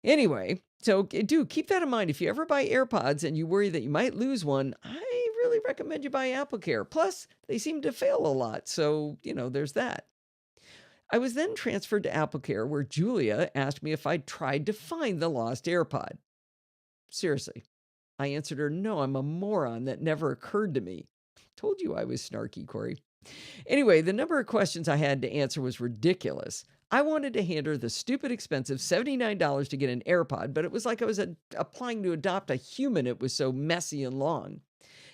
Speaker 1: Anyway, so do keep that in mind. If you ever buy AirPods and you worry that you might lose one, I really recommend you buy AppleCare. Plus, they seem to fail a lot, so, there's that. I was then transferred to AppleCare, where Julia asked me if I'd tried to find the lost AirPod. Seriously, I answered her, "No, I'm a moron. That never occurred to me." Told you I was snarky, Corey. Anyway, the number of questions I had to answer was ridiculous. I wanted to hand her the stupid expensive $79 to get an AirPod, but it was like I was applying to adopt a human. It was so messy and long.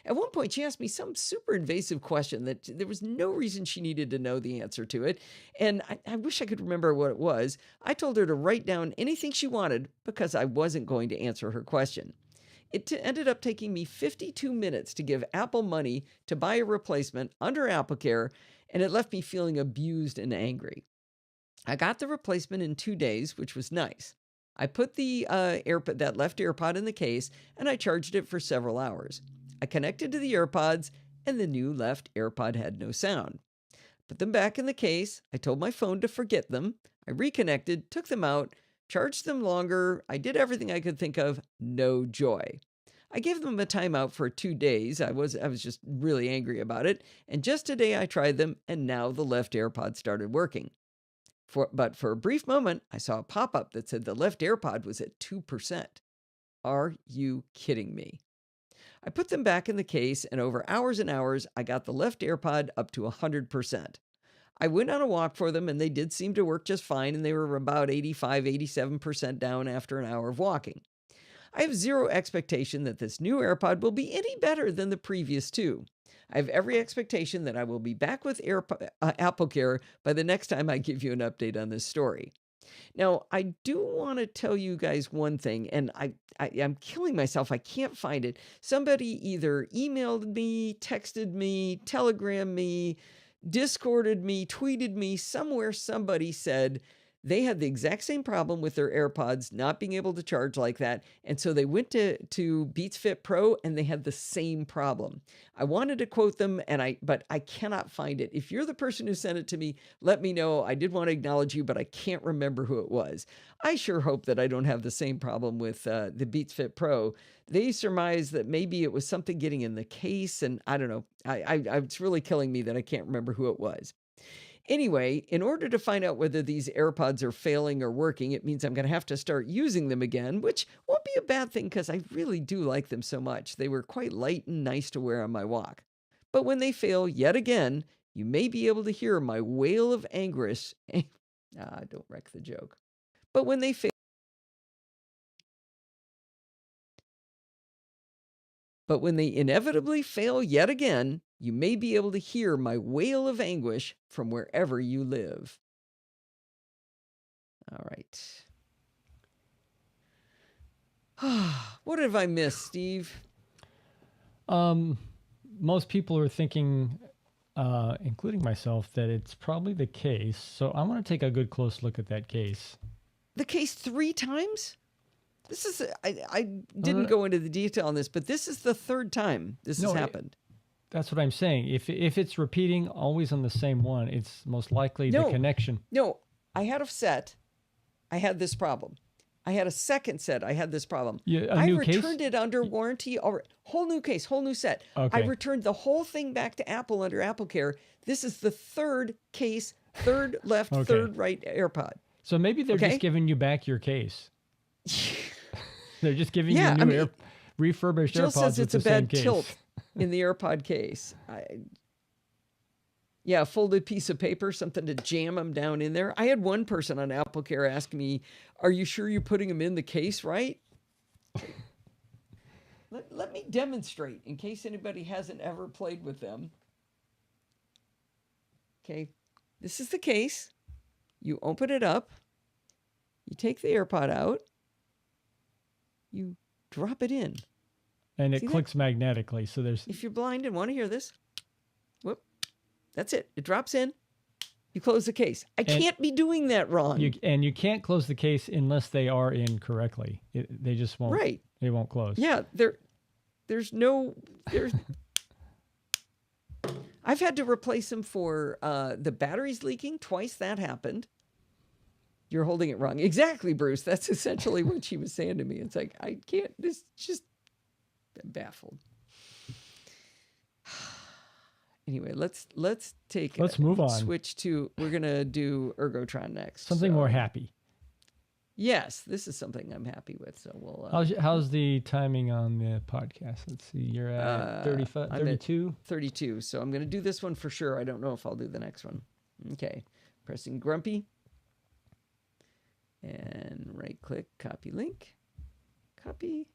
Speaker 1: At one point, she asked me some super invasive question that there was no reason she needed to know the answer to it, and I wish I could remember what it was. I told her to write down anything she wanted because I wasn't going to answer her question. It ended up taking me 52 minutes to give Apple money to buy a replacement under AppleCare, and it left me feeling abused and angry. I got the replacement in 2 days, which was nice. I put the that left AirPod in the case, and I charged it for several hours. I connected to the AirPods, and the new left AirPod had no sound. Put them back in the case. I told my phone to forget them. I reconnected, took them out, charged them longer. I did everything I could think of. No joy. I gave them a timeout for 2 days. I was just really angry about it. And just today I tried them, and now the left AirPod started working. But for a brief moment, I saw a pop-up that said the left AirPod was at 2%. Are you kidding me? I put them back in the case, and over hours and hours, I got the left AirPod up to 100%. I went on a walk for them, and they did seem to work just fine, and they were about 85, 87% down after an hour of walking. I have zero expectation that this new AirPod will be any better than the previous two. I have every expectation that I will be back with AppleCare by the next time I give you an update on this story. Now, I do want to tell you guys one thing, and I'm killing myself. I can't find it. Somebody either emailed me, texted me, telegrammed me, Discorded me, tweeted me. Somewhere somebody said they had the exact same problem with their AirPods not being able to charge like that. And so they went to Beats Fit Pro and they had the same problem. I wanted to quote them, but I cannot find it. If you're the person who sent it to me, let me know. I did want to acknowledge you, but I can't remember who it was. I sure hope that I don't have the same problem with the Beats Fit Pro. They surmised that maybe it was something getting in the case, and I don't know. It's really killing me that I can't remember who it was. Anyway, in order to find out whether these AirPods are failing or working, it means I'm going to have to start using them again, which won't be a bad thing because I really do like them so much. They were quite light and nice to wear on my walk. But when they fail yet again, you may be able to hear my wail of anguish. Don't wreck the joke. But when they inevitably fail yet again, you may be able to hear my wail of anguish from wherever you live. All right. What have I missed, Steve?
Speaker 2: Most people are thinking, including myself, that it's probably the case. So I want to take a good close look at that case.
Speaker 1: The case 3 times? This is, I didn't go into the detail on this, but this is the 3rd time this has happened.
Speaker 2: That's what I'm saying. If it's repeating always on the same one, it's most likely the connection.
Speaker 1: No, I had a set. I had this problem. I had a second set. I had this problem. I returned it under warranty. Whole new case, whole new set.
Speaker 2: Okay.
Speaker 1: I returned the whole thing back to Apple under AppleCare. This is the 3rd case, 3rd left, 3rd right AirPod.
Speaker 2: So maybe they're just giving you back your case. They're just giving you new refurbished
Speaker 1: Jill
Speaker 2: AirPods
Speaker 1: says
Speaker 2: with
Speaker 1: it's a
Speaker 2: the same
Speaker 1: bad
Speaker 2: case.
Speaker 1: tilt in the AirPod case. A folded piece of paper, something to jam them down in there. I had one person on AppleCare ask me, "Are you sure you're putting them in the case right?" Let me demonstrate in case anybody hasn't ever played with them. Okay, this is the case. You open it up. You take the AirPod out. You drop it in.
Speaker 2: And it clicks magnetically. So there's.
Speaker 1: If you're blind and want to hear this, whoop, that's it. It drops in. You close the case. I can't be doing that wrong.
Speaker 2: You can't close the case unless they are in correctly. They just won't.
Speaker 1: Right.
Speaker 2: They won't close.
Speaker 1: Yeah. There's. I've had to replace them for the batteries leaking twice. That happened. You're holding it wrong. Exactly, Bruce. That's essentially what she was saying to me. It's like, I can't, this just baffled. Anyway, let's
Speaker 2: move on.
Speaker 1: Switch to, we're going to do Ergotron next.
Speaker 2: Something more happy.
Speaker 1: Yes, this is something I'm happy with. So we'll.
Speaker 2: How's the timing on the podcast? Let's see. You're at 35, 32?
Speaker 1: 32. So I'm going to do this one for sure. I don't know if I'll do the next one. Okay. Pressing Grumpy. And right click, copy link, copy,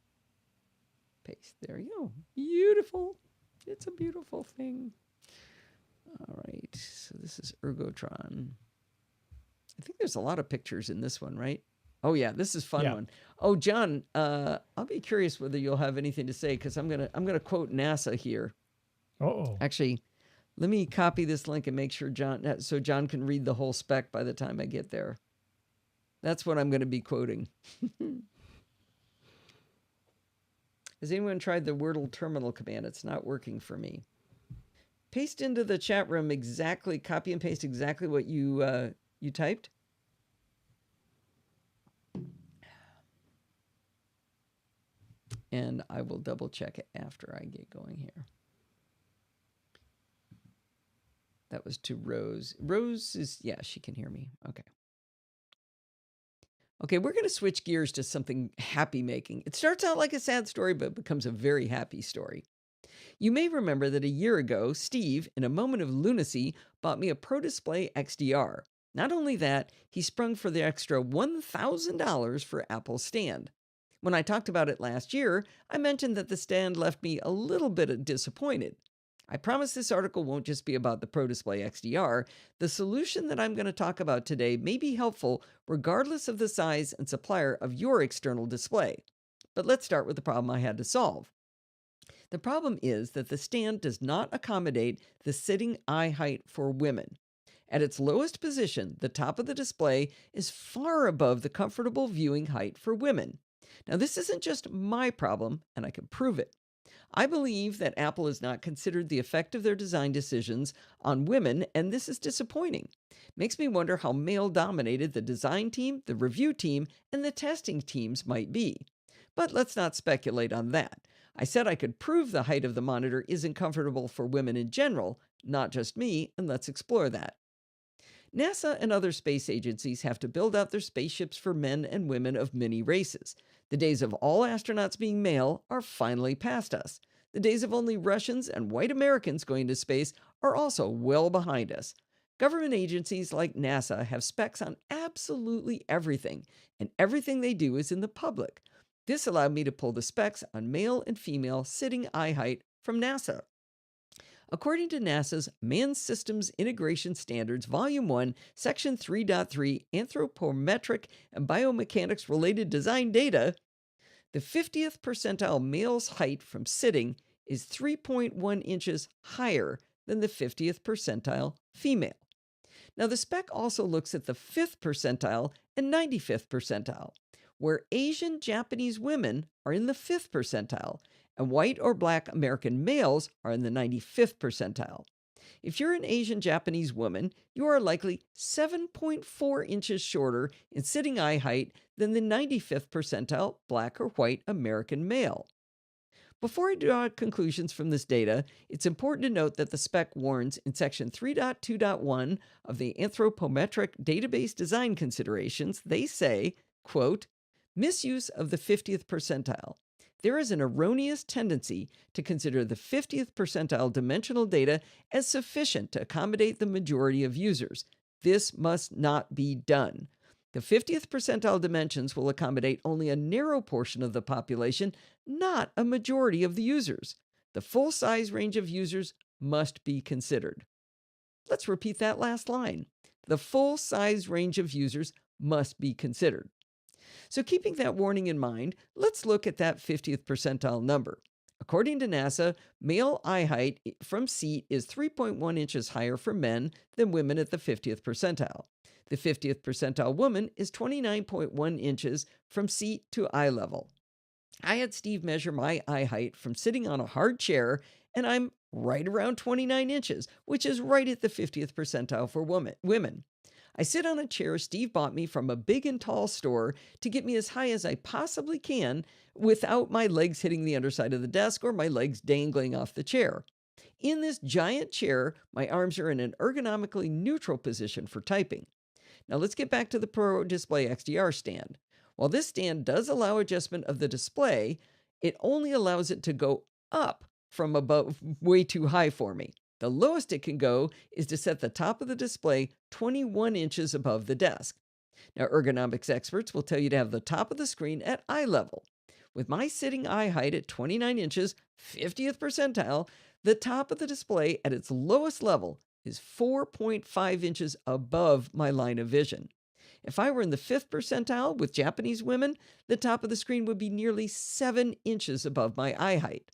Speaker 1: paste. There you go. Beautiful. It's a beautiful thing. All right. So this is Ergotron. I think there's a lot of pictures in this one, right? Oh yeah, this is a fun one. Oh, John, I'll be curious whether you'll have anything to say because I'm gonna quote NASA here.
Speaker 2: Uh-oh.
Speaker 1: Actually, let me copy this link and make sure so John can read the whole spec by the time I get there. That's what I'm going to be quoting. Has anyone tried the Wordle terminal command? It's not working for me. Paste into the chat room exactly, copy and paste exactly what you typed. And I will double check it after I get going here. That was to Rose. Rose is, yeah, she can hear me. Okay. Okay, we're going to switch gears to something happy making. It starts out like a sad story, but becomes a very happy story. You may remember that a year ago, Steve, in a moment of lunacy, bought me a Pro Display XDR. Not only that, he sprung for the extra $1,000 for Apple's stand. When I talked about it last year, I mentioned that the stand left me a little bit disappointed. I promise this article won't just be about the Pro Display XDR. The solution that I'm going to talk about today may be helpful regardless of the size and supplier of your external display. But let's start with the problem I had to solve. The problem is that the stand does not accommodate the sitting eye height for women. At its lowest position, the top of the display is far above the comfortable viewing height for women. Now, this isn't just my problem, and I can prove it. I believe that Apple has not considered the effect of their design decisions on women, and this is disappointing. Makes me wonder how male-dominated the design team, the review team, and the testing teams might be. But let's not speculate on that. I said I could prove the height of the monitor isn't comfortable for women in general, not just me, and let's explore that. NASA and other space agencies have to build out their spaceships for men and women of many races. The days of all astronauts being male are finally past us. The days of only Russians and white Americans going to space are also well behind us. Government agencies like NASA have specs on absolutely everything, and everything they do is in the public. This allowed me to pull the specs on male and female sitting eye height from NASA. According to NASA's Manned Systems Integration Standards, Volume 1, Section 3.3, Anthropometric and Biomechanics-Related Design Data, the 50th percentile male's height from sitting is 3.1 inches higher than the 50th percentile female. Now, the spec also looks at the 5th percentile and 95th percentile, where Asian Japanese women are in the 5th percentile, and white or black American males are in the 95th percentile. If you're an Asian Japanese woman, you are likely 7.4 inches shorter in sitting eye height than the 95th percentile black or white American male. Before I draw conclusions from this data, it's important to note that the spec warns in Section 3.2.1 of the Anthropometric Database Design Considerations, they say, quote, misuse of the 50th percentile. There is an erroneous tendency to consider the 50th percentile dimensional data as sufficient to accommodate the majority of users. This must not be done. The 50th percentile dimensions will accommodate only a narrow portion of the population, not a majority of the users. The full size range of users must be considered. Let's repeat that last line. The full size range of users must be considered. So keeping that warning in mind, let's look at that 50th percentile number. According to NASA, male eye height from seat is 3.1 inches higher for men than women at the 50th percentile. The 50th percentile woman is 29.1 inches from seat to eye level. I had Steve measure my eye height from sitting on a hard chair, and I'm right around 29 inches, which is right at the 50th percentile for women. I sit on a chair Steve bought me from a big and tall store to get me as high as I possibly can without my legs hitting the underside of the desk or my legs dangling off the chair. In this giant chair, my arms are in an ergonomically neutral position for typing. Now let's get back to the Pro Display XDR stand. While this stand does allow adjustment of the display, it only allows it to go up from above way too high for me. The lowest it can go is to set the top of the display 21 inches above the desk. Now, ergonomics experts will tell you to have the top of the screen at eye level. With my sitting eye height at 29 inches, 50th percentile, the top of the display at its lowest level is 4.5 inches above my line of vision. If I were in the 5th percentile with Japanese women, the top of the screen would be nearly 7 inches above my eye height.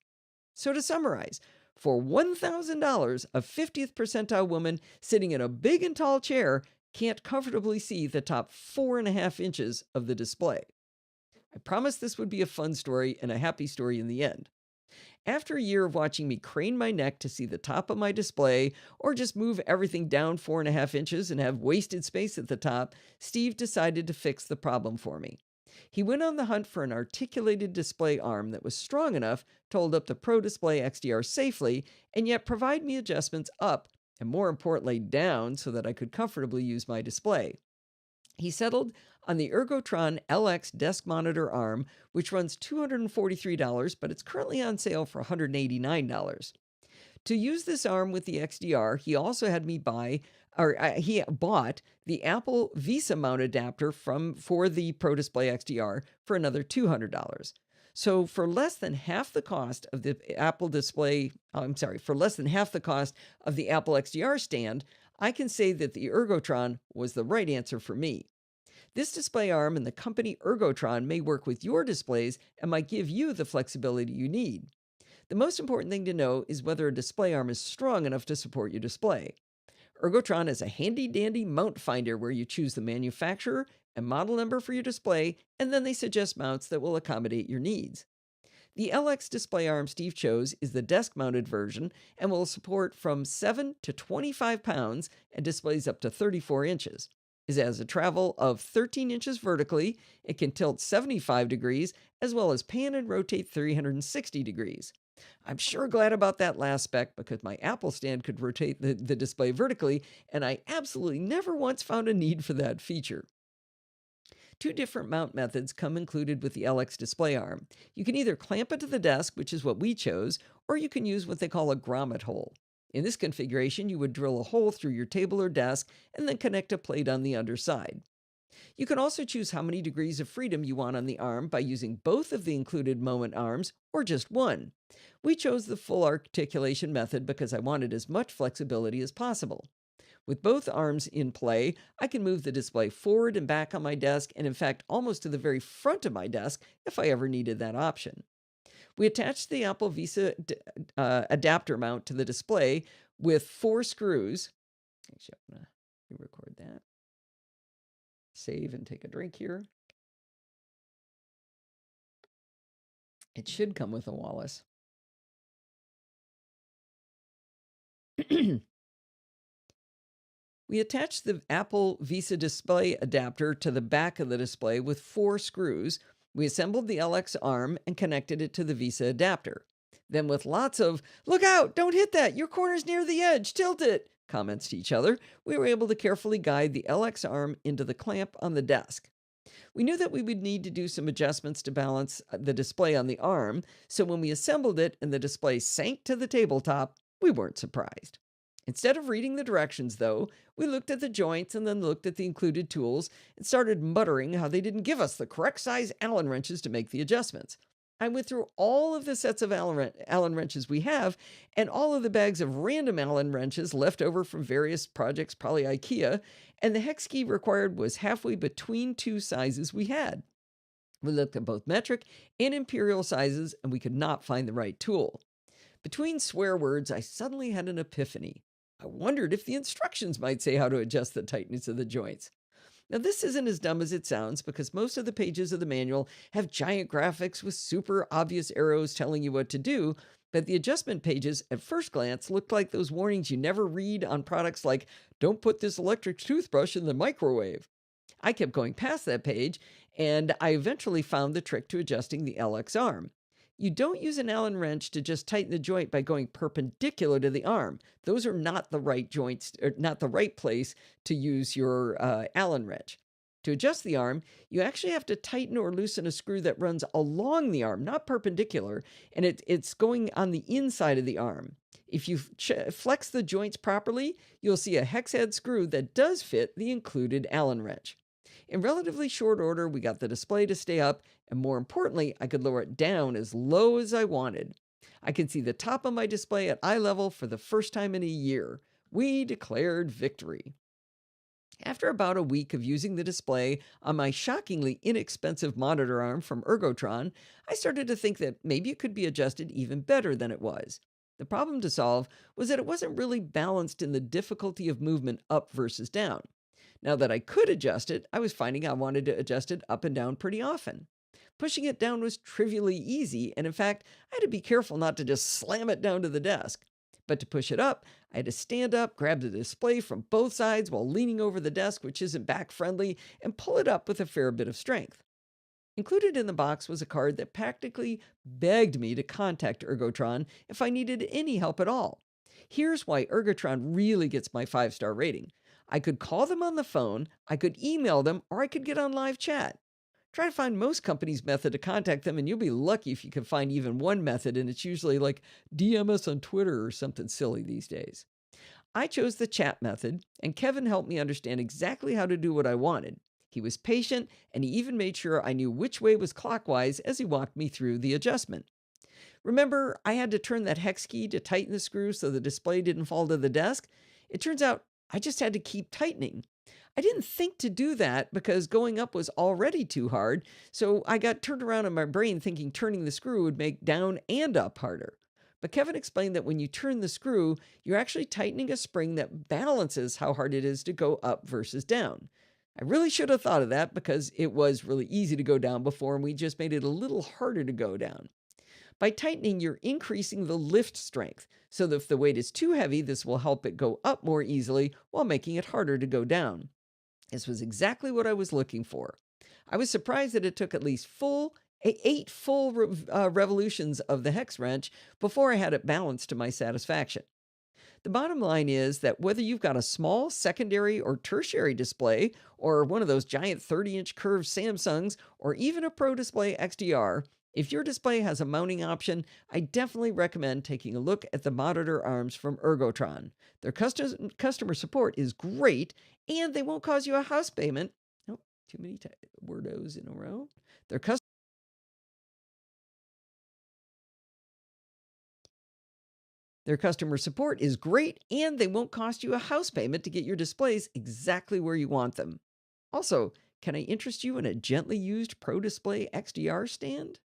Speaker 1: So to summarize, for $1,000, a 50th percentile woman sitting in a big and tall chair can't comfortably see the top 4.5 inches of the display. I promised this would be a fun story and a happy story in the end. After a year of watching me crane my neck to see the top of my display, or just move everything down 4.5 inches and have wasted space at the top, Steve decided to fix the problem for me. He went on the hunt for an articulated display arm that was strong enough to hold up the Pro Display XDR safely and yet provide me adjustments up and, more importantly, down so that I could comfortably use my display. He settled on the Ergotron LX desk monitor arm, which runs $243, but it's currently on sale for $189. To use this arm with the XDR, he also had me he bought the Apple Visa mount adapter for the Pro Display XDR for another $200. So for less than half the cost of the Apple XDR stand, I can say that the Ergotron was the right answer for me. This display arm and the company Ergotron may work with your displays and might give you the flexibility you need. The most important thing to know is whether a display arm is strong enough to support your display. Ergotron is a handy-dandy mount finder where you choose the manufacturer and model number for your display, and then they suggest mounts that will accommodate your needs. The LX display arm Steve chose is the desk-mounted version and will support from 7 to 25 pounds and displays up to 34 inches. It has a travel of 13 inches vertically, it can tilt 75 degrees, as well as pan and rotate 360 degrees. I'm sure glad about that last spec because my Apple stand could rotate the display vertically, and I absolutely never once found a need for that feature. Two different mount methods come included with the LX display arm. You can either clamp it to the desk, which is what we chose, or you can use what they call a grommet hole. In this configuration, you would drill a hole through your table or desk and then connect a plate on the underside. You can also choose how many degrees of freedom you want on the arm by using both of the included moment arms or just one. We chose the full articulation method because I wanted as much flexibility as possible. With both arms in play, I can move the display forward and back on my desk, and in fact, almost to the very front of my desk if I ever needed that option. We attached the Apple Visa adapter mount to the display with 4 screws. Actually, I'm going to re-record that. Save and take a drink here. It should come with a Wallace. We attached the Apple Visa display adapter to the back of the display with 4 screws. We assembled the LX arm and connected it to the Visa adapter. Then with lots of, "Look out, don't hit that, your corner's near the edge, tilt it," comments to each other, we were able to carefully guide the LX arm into the clamp on the desk. We knew that we would need to do some adjustments to balance the display on the arm, so when we assembled it and the display sank to the tabletop, we weren't surprised. Instead of reading the directions, though, we looked at the joints and then looked at the included tools and started muttering how they didn't give us the correct size Allen wrenches to make the adjustments. I went through all of the sets of Allen wrenches we have and all of the bags of random Allen wrenches left over from various projects, probably IKEA, and the hex key required was halfway between 2 sizes we had. We looked at both metric and imperial sizes, and we could not find the right tool. Between swear words, I suddenly had an epiphany. I wondered if the instructions might say how to adjust the tightness of the joints. Now, this isn't as dumb as it sounds because most of the pages of the manual have giant graphics with super obvious arrows telling you what to do, but the adjustment pages at first glance looked like those warnings you never read on products like, "Don't put this electric toothbrush in the microwave." I kept going past that page, and I eventually found the trick to adjusting the LX arm. You don't use an Allen wrench to just tighten the joint by going perpendicular to the arm. Those are not the right joints, or not the right place to use your Allen wrench. To adjust the arm, you actually have to tighten or loosen a screw that runs along the arm, not perpendicular, and it's going on the inside of the arm. If you flex the joints properly, you'll see a hex head screw that does fit the included Allen wrench. In relatively short order, we got the display to stay up, and more importantly, I could lower it down as low as I wanted. I could see the top of my display at eye level for the first time in a year. We declared victory. After about a week of using the display on my shockingly inexpensive monitor arm from Ergotron, I started to think that maybe it could be adjusted even better than it was. The problem to solve was that it wasn't really balanced in the difficulty of movement up versus down. Now that I could adjust it, I was finding I wanted to adjust it up and down pretty often. Pushing it down was trivially easy, and in fact, I had to be careful not to just slam it down to the desk. But to push it up, I had to stand up, grab the display from both sides while leaning over the desk, which isn't back-friendly, and pull it up with a fair bit of strength. Included in the box was a card that practically begged me to contact Ergotron if I needed any help at all. Here's why Ergotron really gets my 5-star rating. I could call them on the phone, I could email them, or I could get on live chat. Try to find most companies' method to contact them, and you'll be lucky if you can find even one method, and it's usually like DM us on Twitter or something silly these days. I chose the chat method, and Kevin helped me understand exactly how to do what I wanted. He was patient, and he even made sure I knew which way was clockwise as he walked me through the adjustment. Remember, I had to turn that hex key to tighten the screw so the display didn't fall to the desk? It turns out I just had to keep tightening. I didn't think to do that because going up was already too hard, so I got turned around in my brain thinking turning the screw would make down and up harder. But Kevin explained that when you turn the screw, you're actually tightening a spring that balances how hard it is to go up versus down. I really should have thought of that because it was really easy to go down before, and we just made it a little harder to go down. By tightening, you're increasing the lift strength, so that if the weight is too heavy, this will help it go up more easily while making it harder to go down. This was exactly what I was looking for. I was surprised that it took at least full 8 full revolutions of the hex wrench before I had it balanced to my satisfaction. The bottom line is that whether you've got a small secondary or tertiary display, or one of those giant 30-inch curved Samsungs, or even a Pro Display XDR, if your display has a mounting option, I definitely recommend taking a look at the monitor arms from Ergotron. Their customer support is great, and they won't cause you a house payment. Nope, too many wordos in a row. Their customer support is great, and they won't cost you a house payment to get your displays exactly where you want them. Also, can I interest you in a gently used Pro Display XDR stand?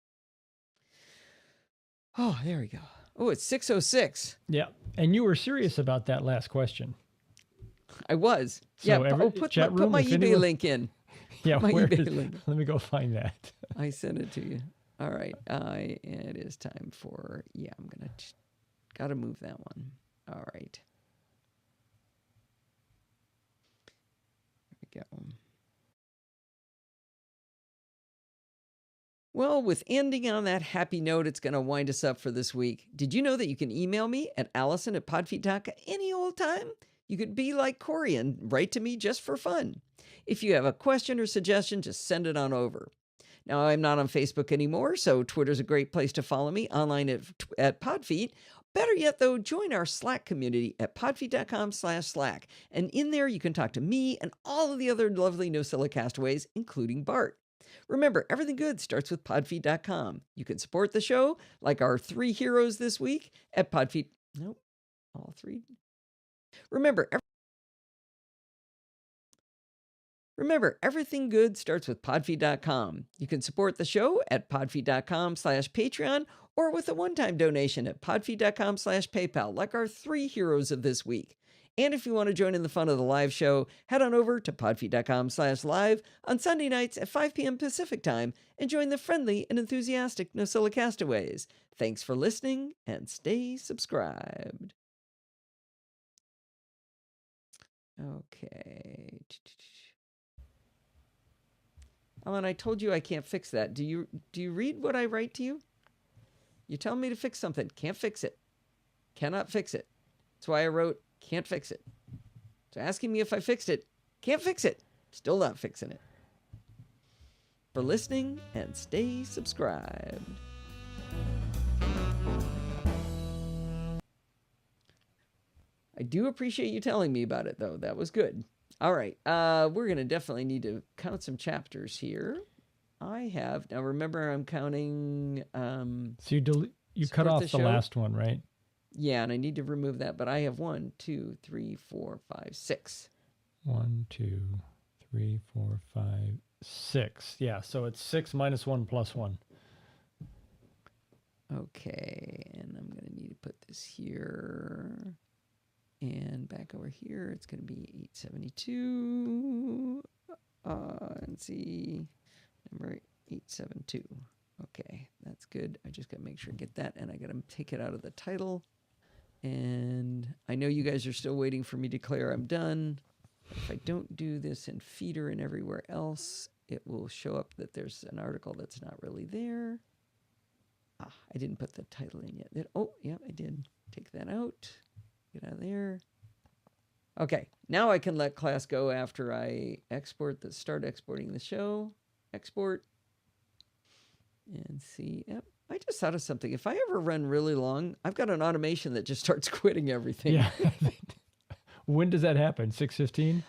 Speaker 1: Oh, there we go. Oh, it's 6:06.
Speaker 2: Yeah, and you were serious about that last question.
Speaker 1: I was.
Speaker 2: So
Speaker 1: yeah, put my eBay
Speaker 2: anyone...
Speaker 1: link in.
Speaker 2: Yeah,
Speaker 1: my
Speaker 2: where
Speaker 1: eBay
Speaker 2: is...
Speaker 1: link.
Speaker 2: Let me go find that.
Speaker 1: I sent it to you. All right. It is time for, I'm going to, got to move that one. All right. There we go. Well, with ending on that happy note, it's going to wind us up for this week. Did you know that you can email me at Allison@podfeet.com any old time? You could be like Corey and write to me just for fun. If you have a question or suggestion, just send it on over. Now, I'm not on Facebook anymore, so Twitter's a great place to follow me online at Podfeet. Better yet, though, join our Slack community at podfeet.com/Slack. And in there, you can talk to me and all of the other lovely NosillaCastaways, including Bart. Remember, everything good starts with podfeet.com. You can support the show, like our 3 heroes this week, at Podfeet. Nope, all 3. Remember, everything good starts with podfeet.com. You can support the show at podfeet.com/Patreon or with a one-time donation at podfeet.com/PayPal, like our 3 heroes of this week. And if you want to join in the fun of the live show, head on over to podfeet.com/live on Sunday nights at 5 p.m. Pacific time and join the friendly and enthusiastic NosillaCastaways. Thanks for listening and stay subscribed. Okay. Alan, I told you I can't fix that. Do you read what I write to you? You tell me to fix something. Can't fix it. Cannot fix it. That's why I wrote, can't fix it. So asking me if I fixed it. Can't fix it. Still not fixing it. For listening, and stay subscribed. I do appreciate you telling me about it, though. That was good. All right. We're going to definitely need to count some chapters here. I have. Now, remember, I'm counting...
Speaker 2: so you cut off the last one, right?
Speaker 1: Yeah, and I need to remove that. But I have 1, 2, 3, 4, 5, 6.
Speaker 2: 1, 2, 3, 4, 5, 6. Yeah, so it's 6 minus 1 plus 1.
Speaker 1: Okay, and I'm going to need to put this here. And back over here, it's going to be 872. And see, number 872. Okay, that's good. I just got to make sure I get that, and I got to take it out of the title. And I know you guys are still waiting for me to declare I'm done. If I don't do this in Feeder and everywhere else, it will show up that there's an article that's not really there. I didn't put the title in yet. Oh, yeah, I did. Take that out. Get out of there. Okay, now I can let class go after I start exporting the show. Export. And see, yep. I just thought of something. If I ever run really long, I've got an automation that just starts quitting everything.
Speaker 2: Yeah. When does that happen? 6:15?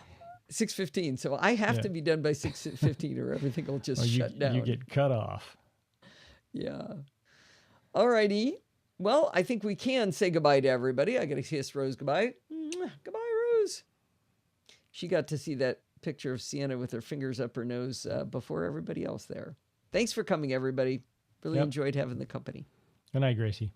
Speaker 1: 6:15. So I have to be done by 6:15 or everything will just shut down.
Speaker 2: You get cut off.
Speaker 1: Yeah. All righty. Well, I think we can say goodbye to everybody. I got to kiss Rose goodbye. Goodbye, Rose. She got to see that picture of Sienna with her fingers up her nose before everybody else there. Thanks for coming, everybody. Really enjoyed having the company.
Speaker 2: Good night, Gracie.